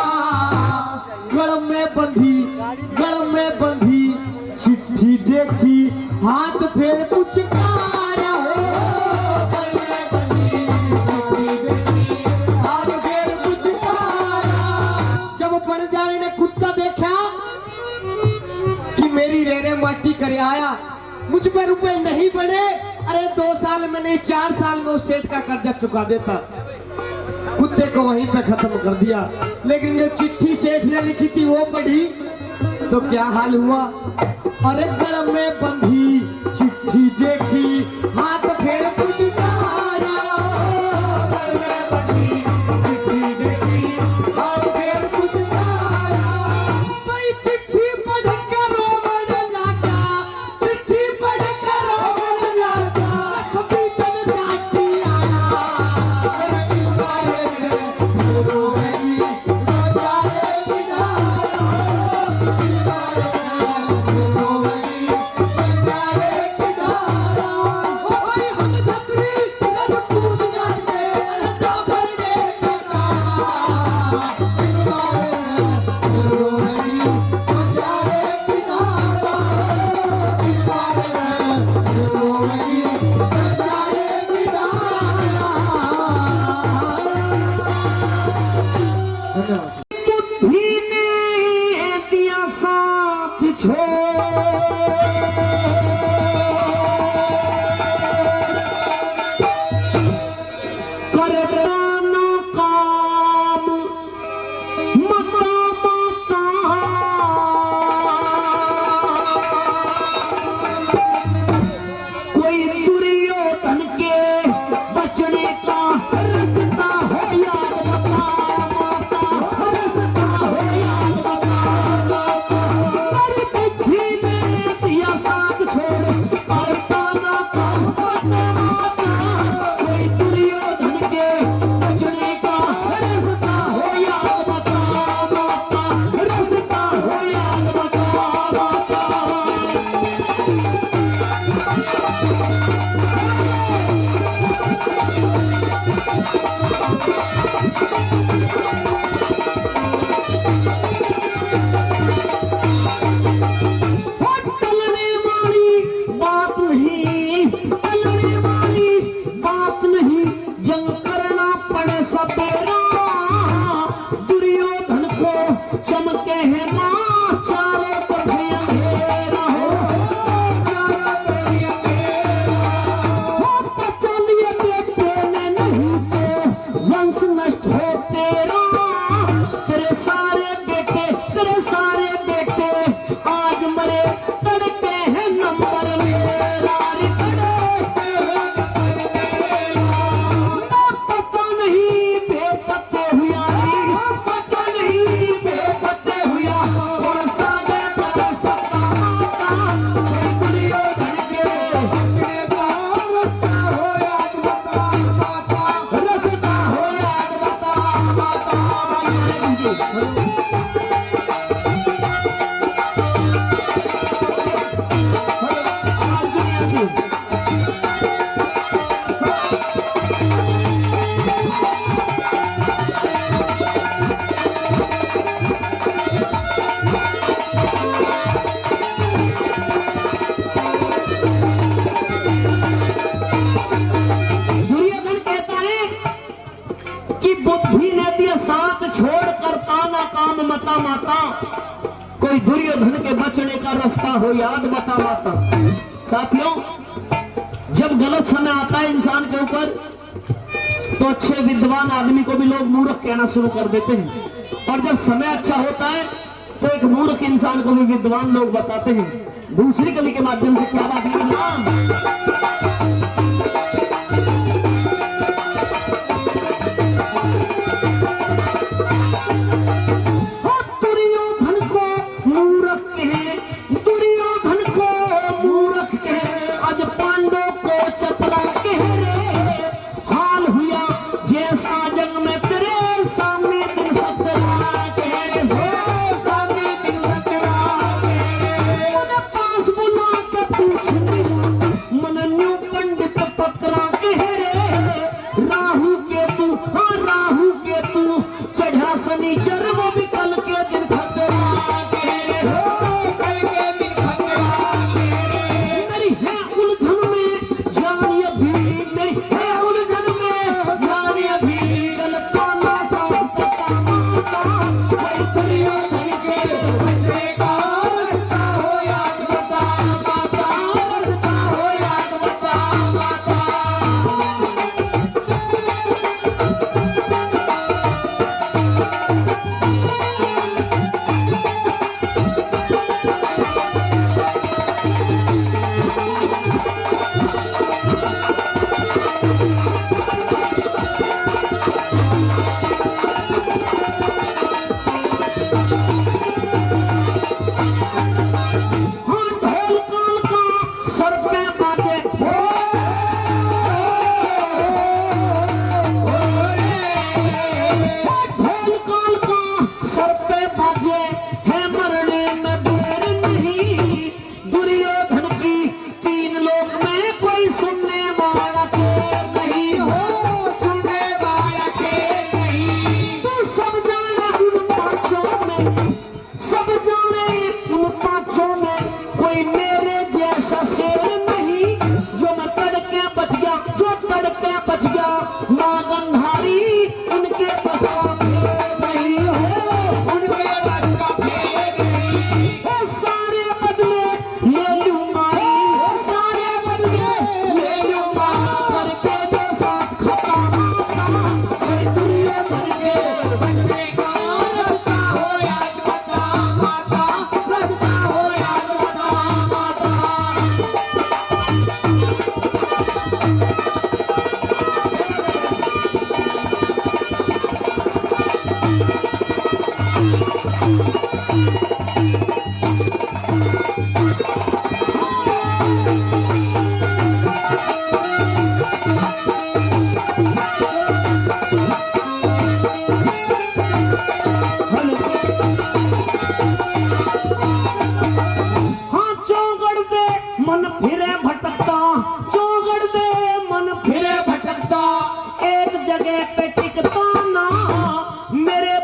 गल में बंधी चिट्ठी देखी, हाथ फेर पुचकारा। गल में बंधी चिट्ठी देखी, हाथ फेर पुचकारा। जब बंजारे ने कुत्ता देखा कि मेरी रेरे माटी करे आया, मुझ पे रुपए नहीं बने, अरे 2 साल में नहीं 4 साल में उस सेठ का कर्जा चुका देता। कुत्ते को वहीं पे खत्म कर दिया। लेकिन जो चिट्ठी सेठ ने लिखी थी वो पढ़ी तो क्या हाल हुआ। अरे गल में बंधी चिट्ठी देखी, हाथ फेर पुचकारा। गल में बंधी चिट्ठी देखी, हाथ फेर पुचकारा। भाई चिट्ठी पढ़ कर रोने लगा, चिट्ठी पढ़ कर रोने लगा। कभी चल जाती आया रोएगी बंजारे बिना। बुद्धि ने दिया साथ करता ना काम मता मता। कोई दुर्योधन के बचने का रास्ता हो यार बता। माता, कोई दुर्योधन के बचने का रास्ता हो याद बता माता। साथियों, जब गलत समय आता है इंसान के ऊपर तो अच्छे विद्वान आदमी को भी लोग मूर्ख कहना शुरू कर देते हैं, और जब समय अच्छा होता है तो एक मूर्ख इंसान को भी विद्वान लोग बताते हैं। दूसरी कली के माध्यम से क्या बात है?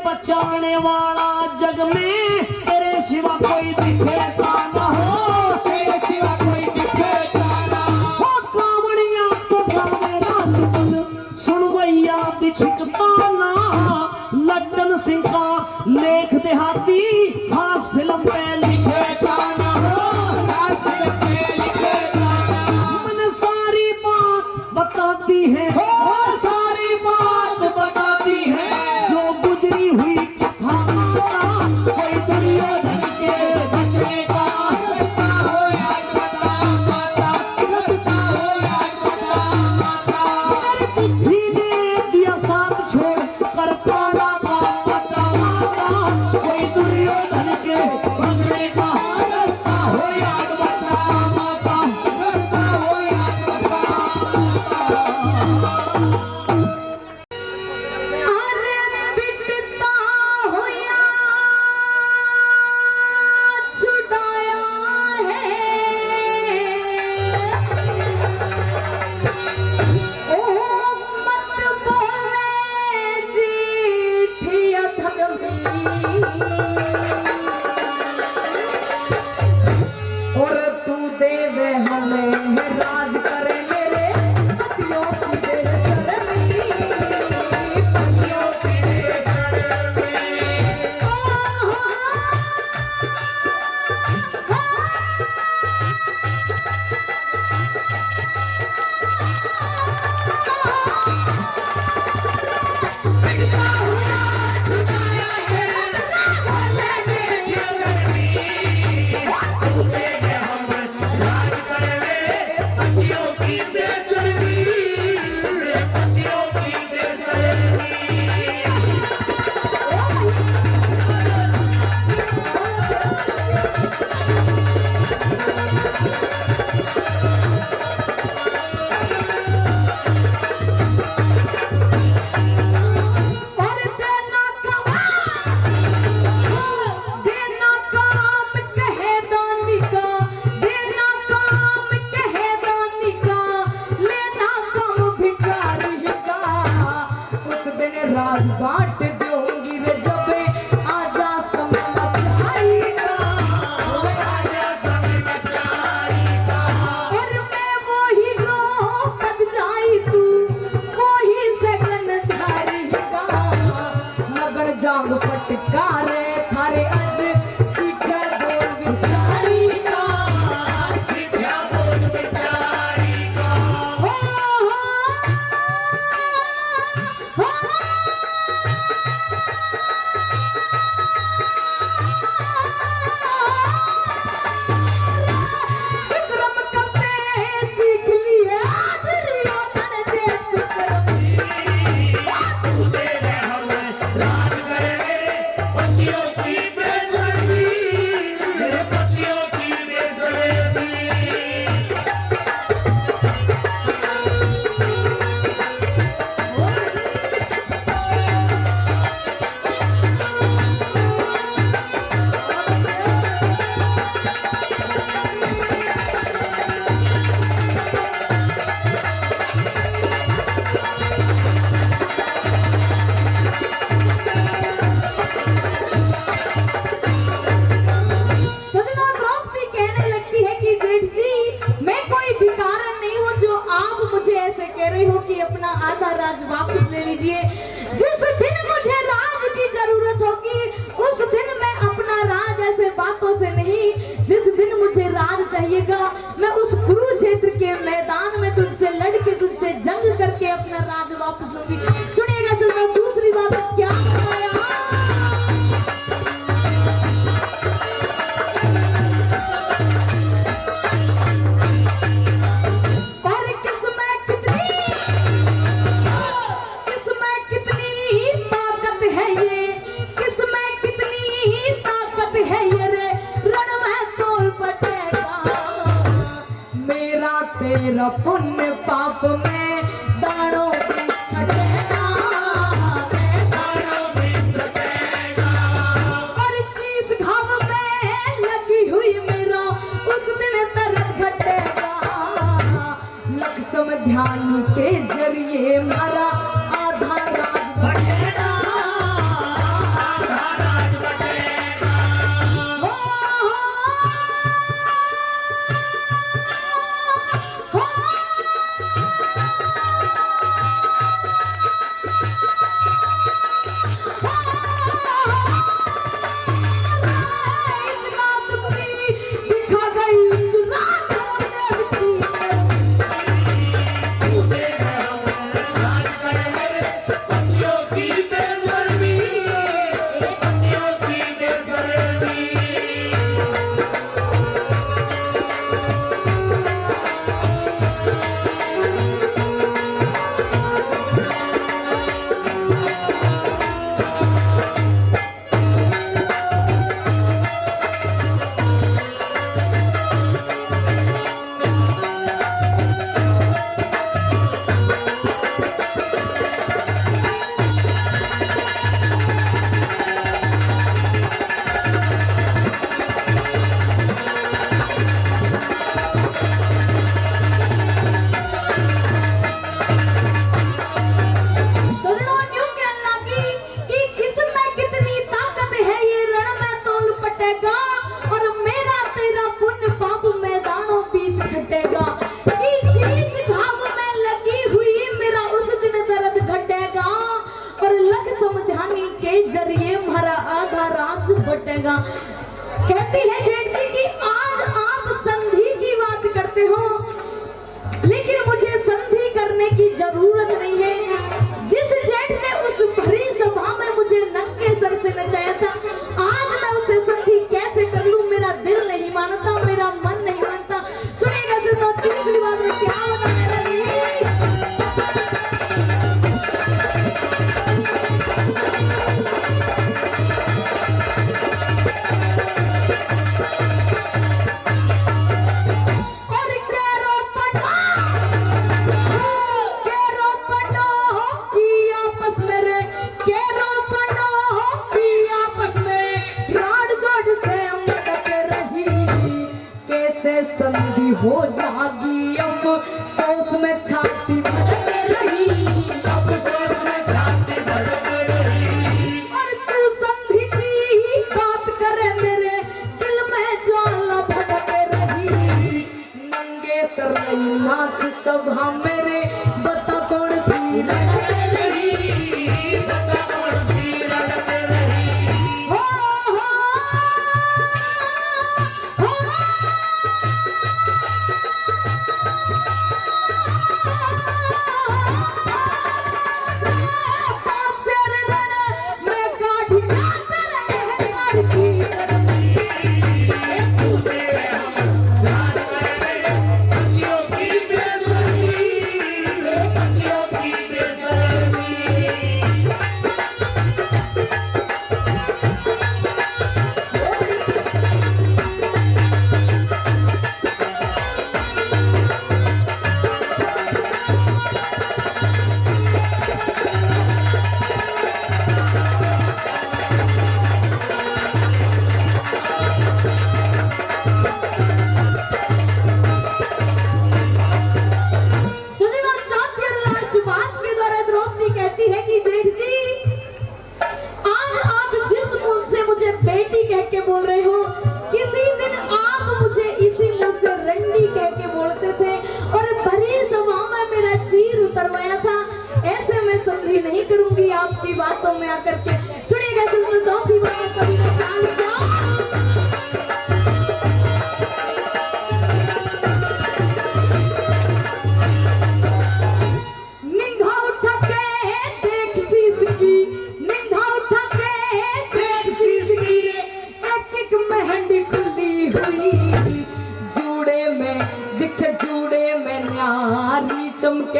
बचाने वाला जग में तेरे सिवा कोई दिखेगा ना हो, तेरे सिवा कोई दिखेगा ना हो। कावड़िया तो गावे राजपन सुन भैया बिछकता ना, लड्डन सिंह का लेख देहाती खास फिल्म पे लिखेगा ना हो, खास फिल्म पे लिखेगा ना। मैंने सारी बात बताती है, सारी बात बताती है जो गुजरी हुई कथा माता। कोई दुर्योधन के बचने का रास्ता हो याद बता माता, रास्ता हो याद बता माता। मेरी बुद्धि ने दिया साथ छोड़ कर पाना का पता माता। कोई दुर्योधन के बातों से नहीं, जिस दिन मुझे राज चाहिएगा मैं उस कुरुक्षेत्र के मैदान में तुझसे लड़के तुझसे जंग करके अपना राज वापस लूंगी। सुनिएगा चलो दूसरी बात क्या बताया। तेरा पुण्य पाप में दानों में छटेगा, दानों में छटेगा। और चीज घाव में लगी हुई मेरा उस दिन दर्द घटेगा। लख समध्यान के जरिए मारा आधा राज बढ़ेगा, आधा राज बढ़ेगा। कहती है जेठ जी कि आज आप संधि की बात करते हो, लेकिन मुझे संधि करने की जरूरत नहीं है। जिस जेठ ने उस भरी सभा में मुझे नंगे सर से नचाया था, आज मैं उससे संधि कैसे कर लूं? मेरा दिल नहीं मानता, मेरा मन नहीं मानता। सुनिएगा सुनो तीसरी बात में क्या बताने लगी। संधि हो जागी अब सोच में छाती भड़क रही, अब सोच में छाती भड़क रही। और तू संधि की ही बात करे मेरे दिल में ज्वाला भड़क रही। नंगे सर नाच सभा मेरे बता कौन सी रड़क रही, बता कौन सी रड़क रही। हो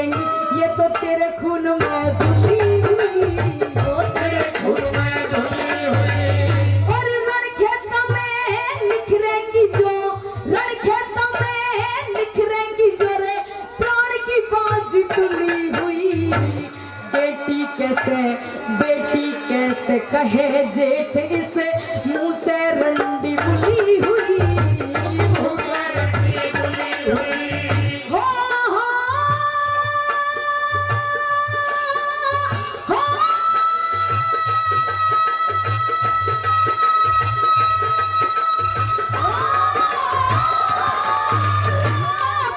लिखेंगी ये तो तेरे खून में धुली हुई, वो तेरे खून में धुली हुई। और रण खेतों में निखरेंगी जो, रण खेतों में निखरेंगी जो रे प्राण की बाजी तुली हुई। बेटी कैसे कहे जेठ इसे मुंह से रंडी बुली हुई, मुंह से रंडी बुली हुई। हो हो हो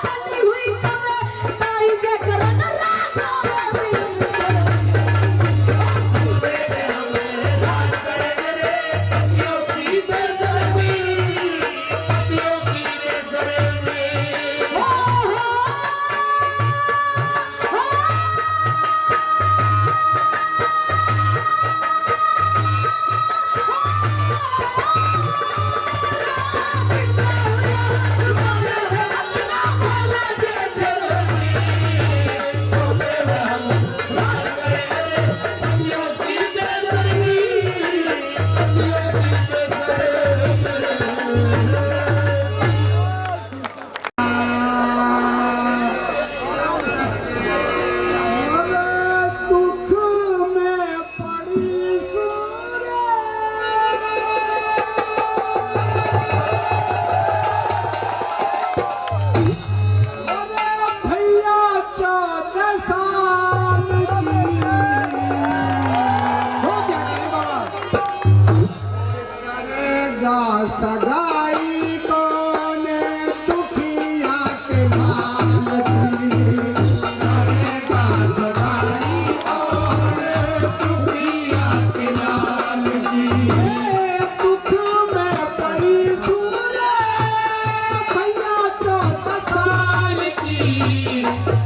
बनी हुई कब ताई जकर न राखो सगाई कौन दुखिया के नाम की, करेगा सगाई कौन दुखिया के नाम की। दुख में पड़ी सूरे भैया 14 साल की,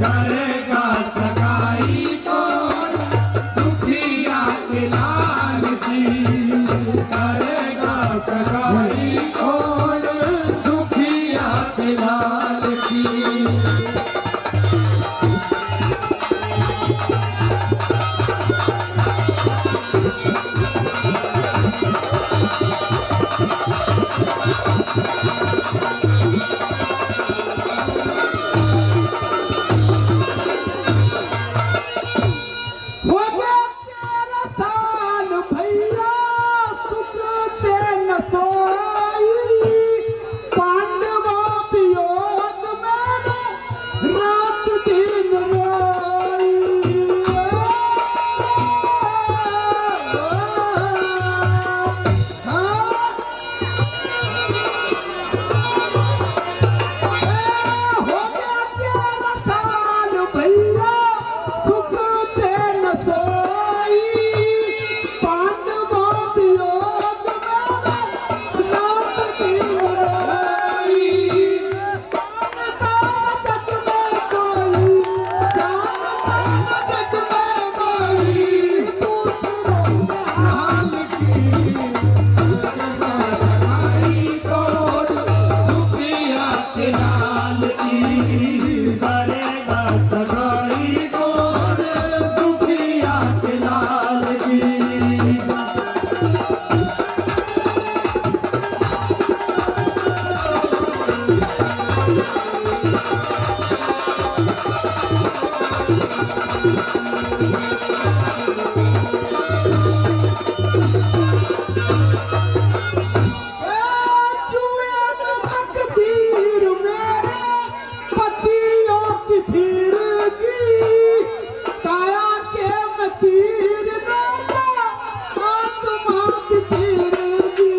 करेगा सगाई कौन दुखिया के नाम की, करेगा सगाई कौन दुखिया के लाल की। हो गया 13 साल भैया सुख दे न सोई, पांडवों वियोग में रात दिन रोई। हो गया 13 साल भैया सुख दे न सोई, पांडवों वियोग में रात दिन रोई। जानता न जग में कोई, जानता न जग में कोई, दूसरों के हाल की, करेगा सगाई कौन दुखिया के लाल की, करेगा सगाई कौन दुखिया के लाल की। जुए में तकदीर मेरे पतियों की फिरगी, काया के में तीर लगा आत्मा बिछिरगी।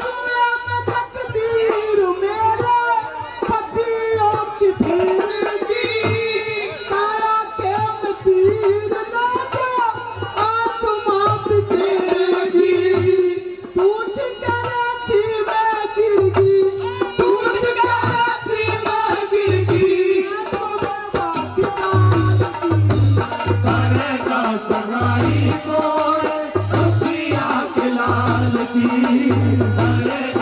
जुए में तकदीर मेरे पतियों की फिरगी, काया के में तीर लगा आत्मा बिछिरगी। टूट के राती में गिरगी, टूट के राती में गिरगी, करेगा सगाई कौन दुखिया के लाल की, करेगा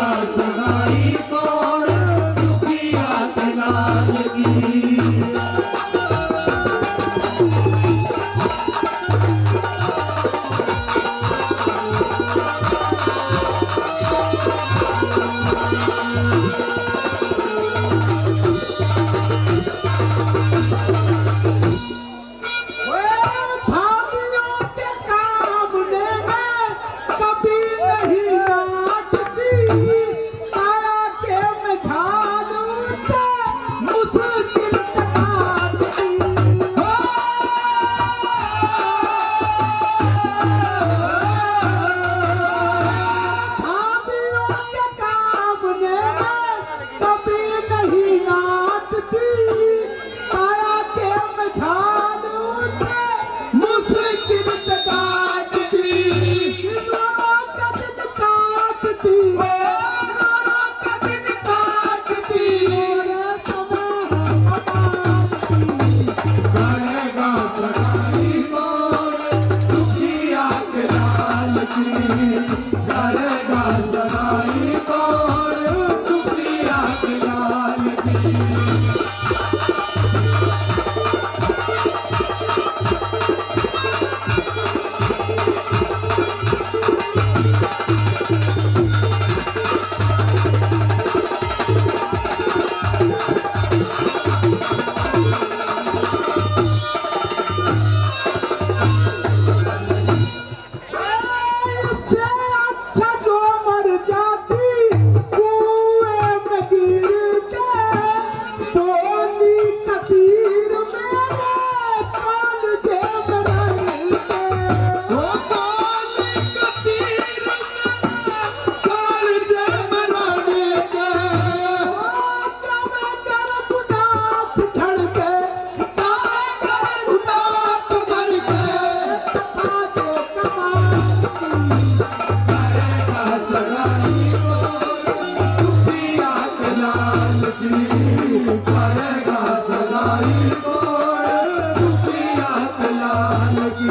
की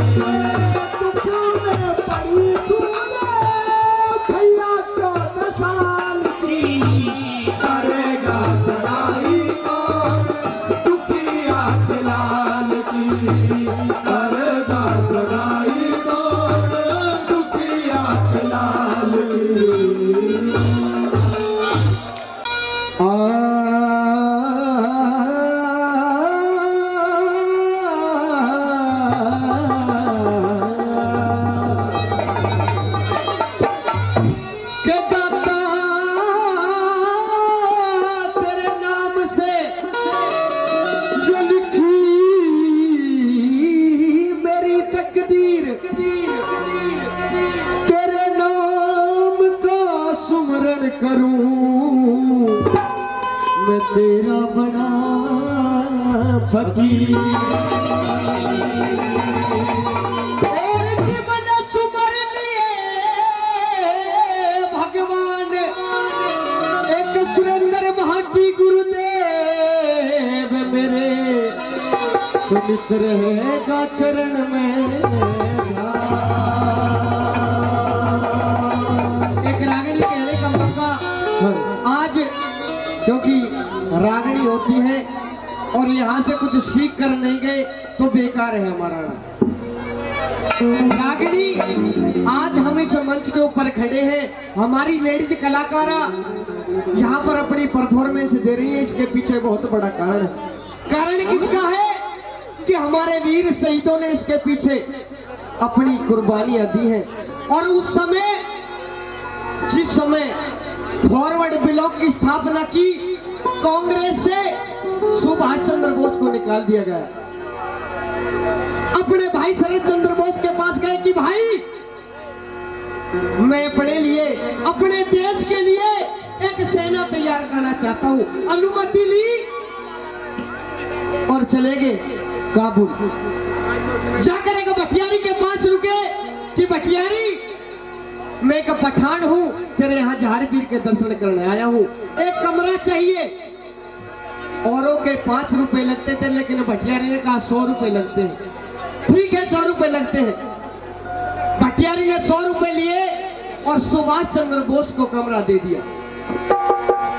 दुखियों में पड़ी सूझे भैया 14 साल की करेगा सगाई कौन दुखिया के लाल की करेगा सगाई कौन दुखिया के लाल की के दाता तेरे नाम से जो लिखी मेरी तकदीर तेरे नाम का सुमरन करूं मैं तेरा बड़ा फकीर और जीवन सुमर लिए भगवान एक सुरेंद्र महाटी गुरुदेव मेरे तो मित्र रहेगा चरण में एक रागणी कहने का मौका आज क्योंकि रागणी होती है और यहाँ से कुछ सीख कर नहीं गए तो बेकार है हमारा रागणी। आज हम इस मंच के ऊपर खड़े हैं, हमारी लेडीज कलाकारा यहाँ पर अपनी परफॉर्मेंस दे रही है, इसके पीछे बहुत बड़ा कारण है। कारण किसका है कि हमारे वीर शहीदों ने इसके पीछे अपनी कुर्बानियां दी है। और उस समय जिस समय फॉरवर्ड ब्लॉक की स्थापना की कांग्रेस से सुभाष चंद्र बोस को निकाल दिया गया। अपने भाई शरद चंद्र बोस के पास गए कि भाई मैं अपने लिए अपने देश के लिए एक सेना तैयार करना चाहता हूं। अनुमति ली और चले गए काबुल। जाकर एक भटियारी के पास रुके कि भटियारी मैं एक पठान हूं, तेरे यहाँ जहारवीर के दर्शन करने आया हूं, एक कमरा चाहिए। औरों के 5 रुपए लगते थे लेकिन भटियारी ने कहा 100 रुपए लगते हैं। ठीक है 100 रुपए लगते हैं। भटियारी ने 100 रुपए लिए और सुभाष चंद्र बोस को कमरा दे दिया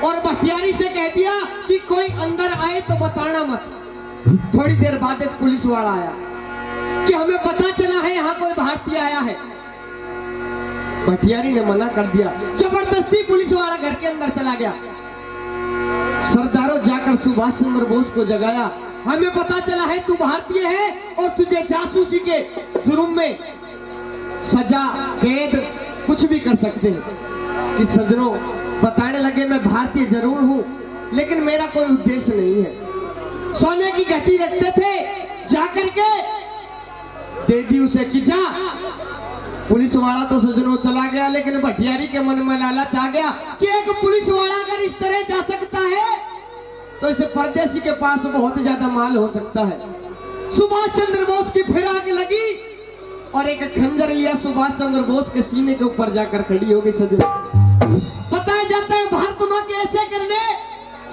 और भटियारी से कह दिया कि कोई अंदर आए तो बताना मत। थोड़ी देर बाद एक पुलिस वाला आया कि हमें पता चला है यहाँ कोई भारतीय आया है। भटियारी ने मना कर दिया। जबरदस्ती पुलिस वाला घर के अंदर चला गया। सरदारों जाकर सुभाष चंद्र बोस को जगाया, हमें पता चला है तू भारतीय है और तुझे जासूसी के जुर्म में सजा कैद कुछ भी कर सकते हैं। कि सज्जनों बताने लगे मैं भारतीय जरूर हूं लेकिन मेरा कोई उद्देश्य नहीं है। सोने की घटी रखते थे, जाकर के दे दी उसे कि जा। पुलिस वाला तो सज्जनों चला गया लेकिन भटियारी के मन में लालच आ गया कि एक पुलिस वाला अगर इस तरह जा सकता है तो इसे परदेसी के पास बहुत ज्यादा माल हो सकता है। सुभाष चंद्र बोस की फिराक लगी और एक खंजर लिया, सुभाष चंद्र बोस के सीने के ऊपर जाकर खड़ी हो गई। सज्जनों बताया जाता है भारत माँ के ऐसे करने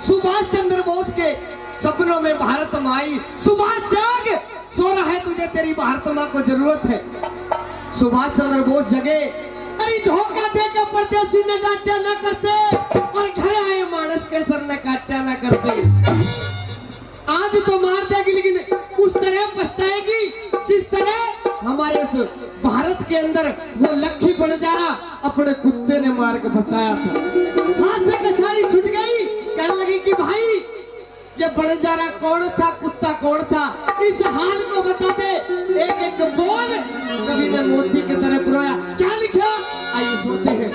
सुभाष चंद्र बोस के सपनों में भारत माँ आई। सुभाष जाग, सो रहा है तुझे तेरी भारत माँ को जरूरत है। सुभाष चंद्र बोस जगे, अरे धोखा देकर परदेसी ने काट्या न करते और घर आए मानस के सर ने काट्या न करते। आज तो मार देगी लेकिन उस तरह पछताएगी जिस तरह हमारे उस भारत के अंदर वो लक्ष्मी बंजारा अपने कुत्ते ने मार के बताया था। हाथ से कछाड़ी छूट गई, कहने लगी कि भाई ये बंजारा कौन था, कुत्ता कौन था, इस हाल को बता दे। एक एक बोल कवि ने मोती की तरह पुराया। क्या लिखा आइए सुनते हैं।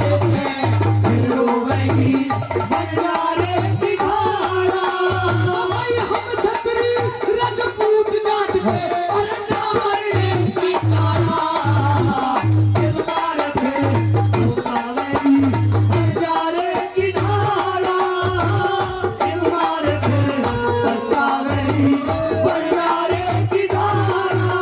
देखे फिर रोवेगी बंजारे की ढाला। भाई हम छतरी राजपूत जात के और ना मरने की तारा इस बार फिर पछतावेगी बंजारे की ढाला। इस बार फिर पछतावेगी बंजारे की ढाला।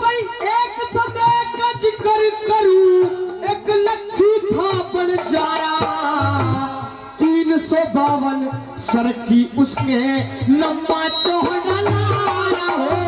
भाई एक समय का जिक्र करूं, एक लखी था बंजारा, 352 सर की उसके लंबा चौड़ा लारा हो।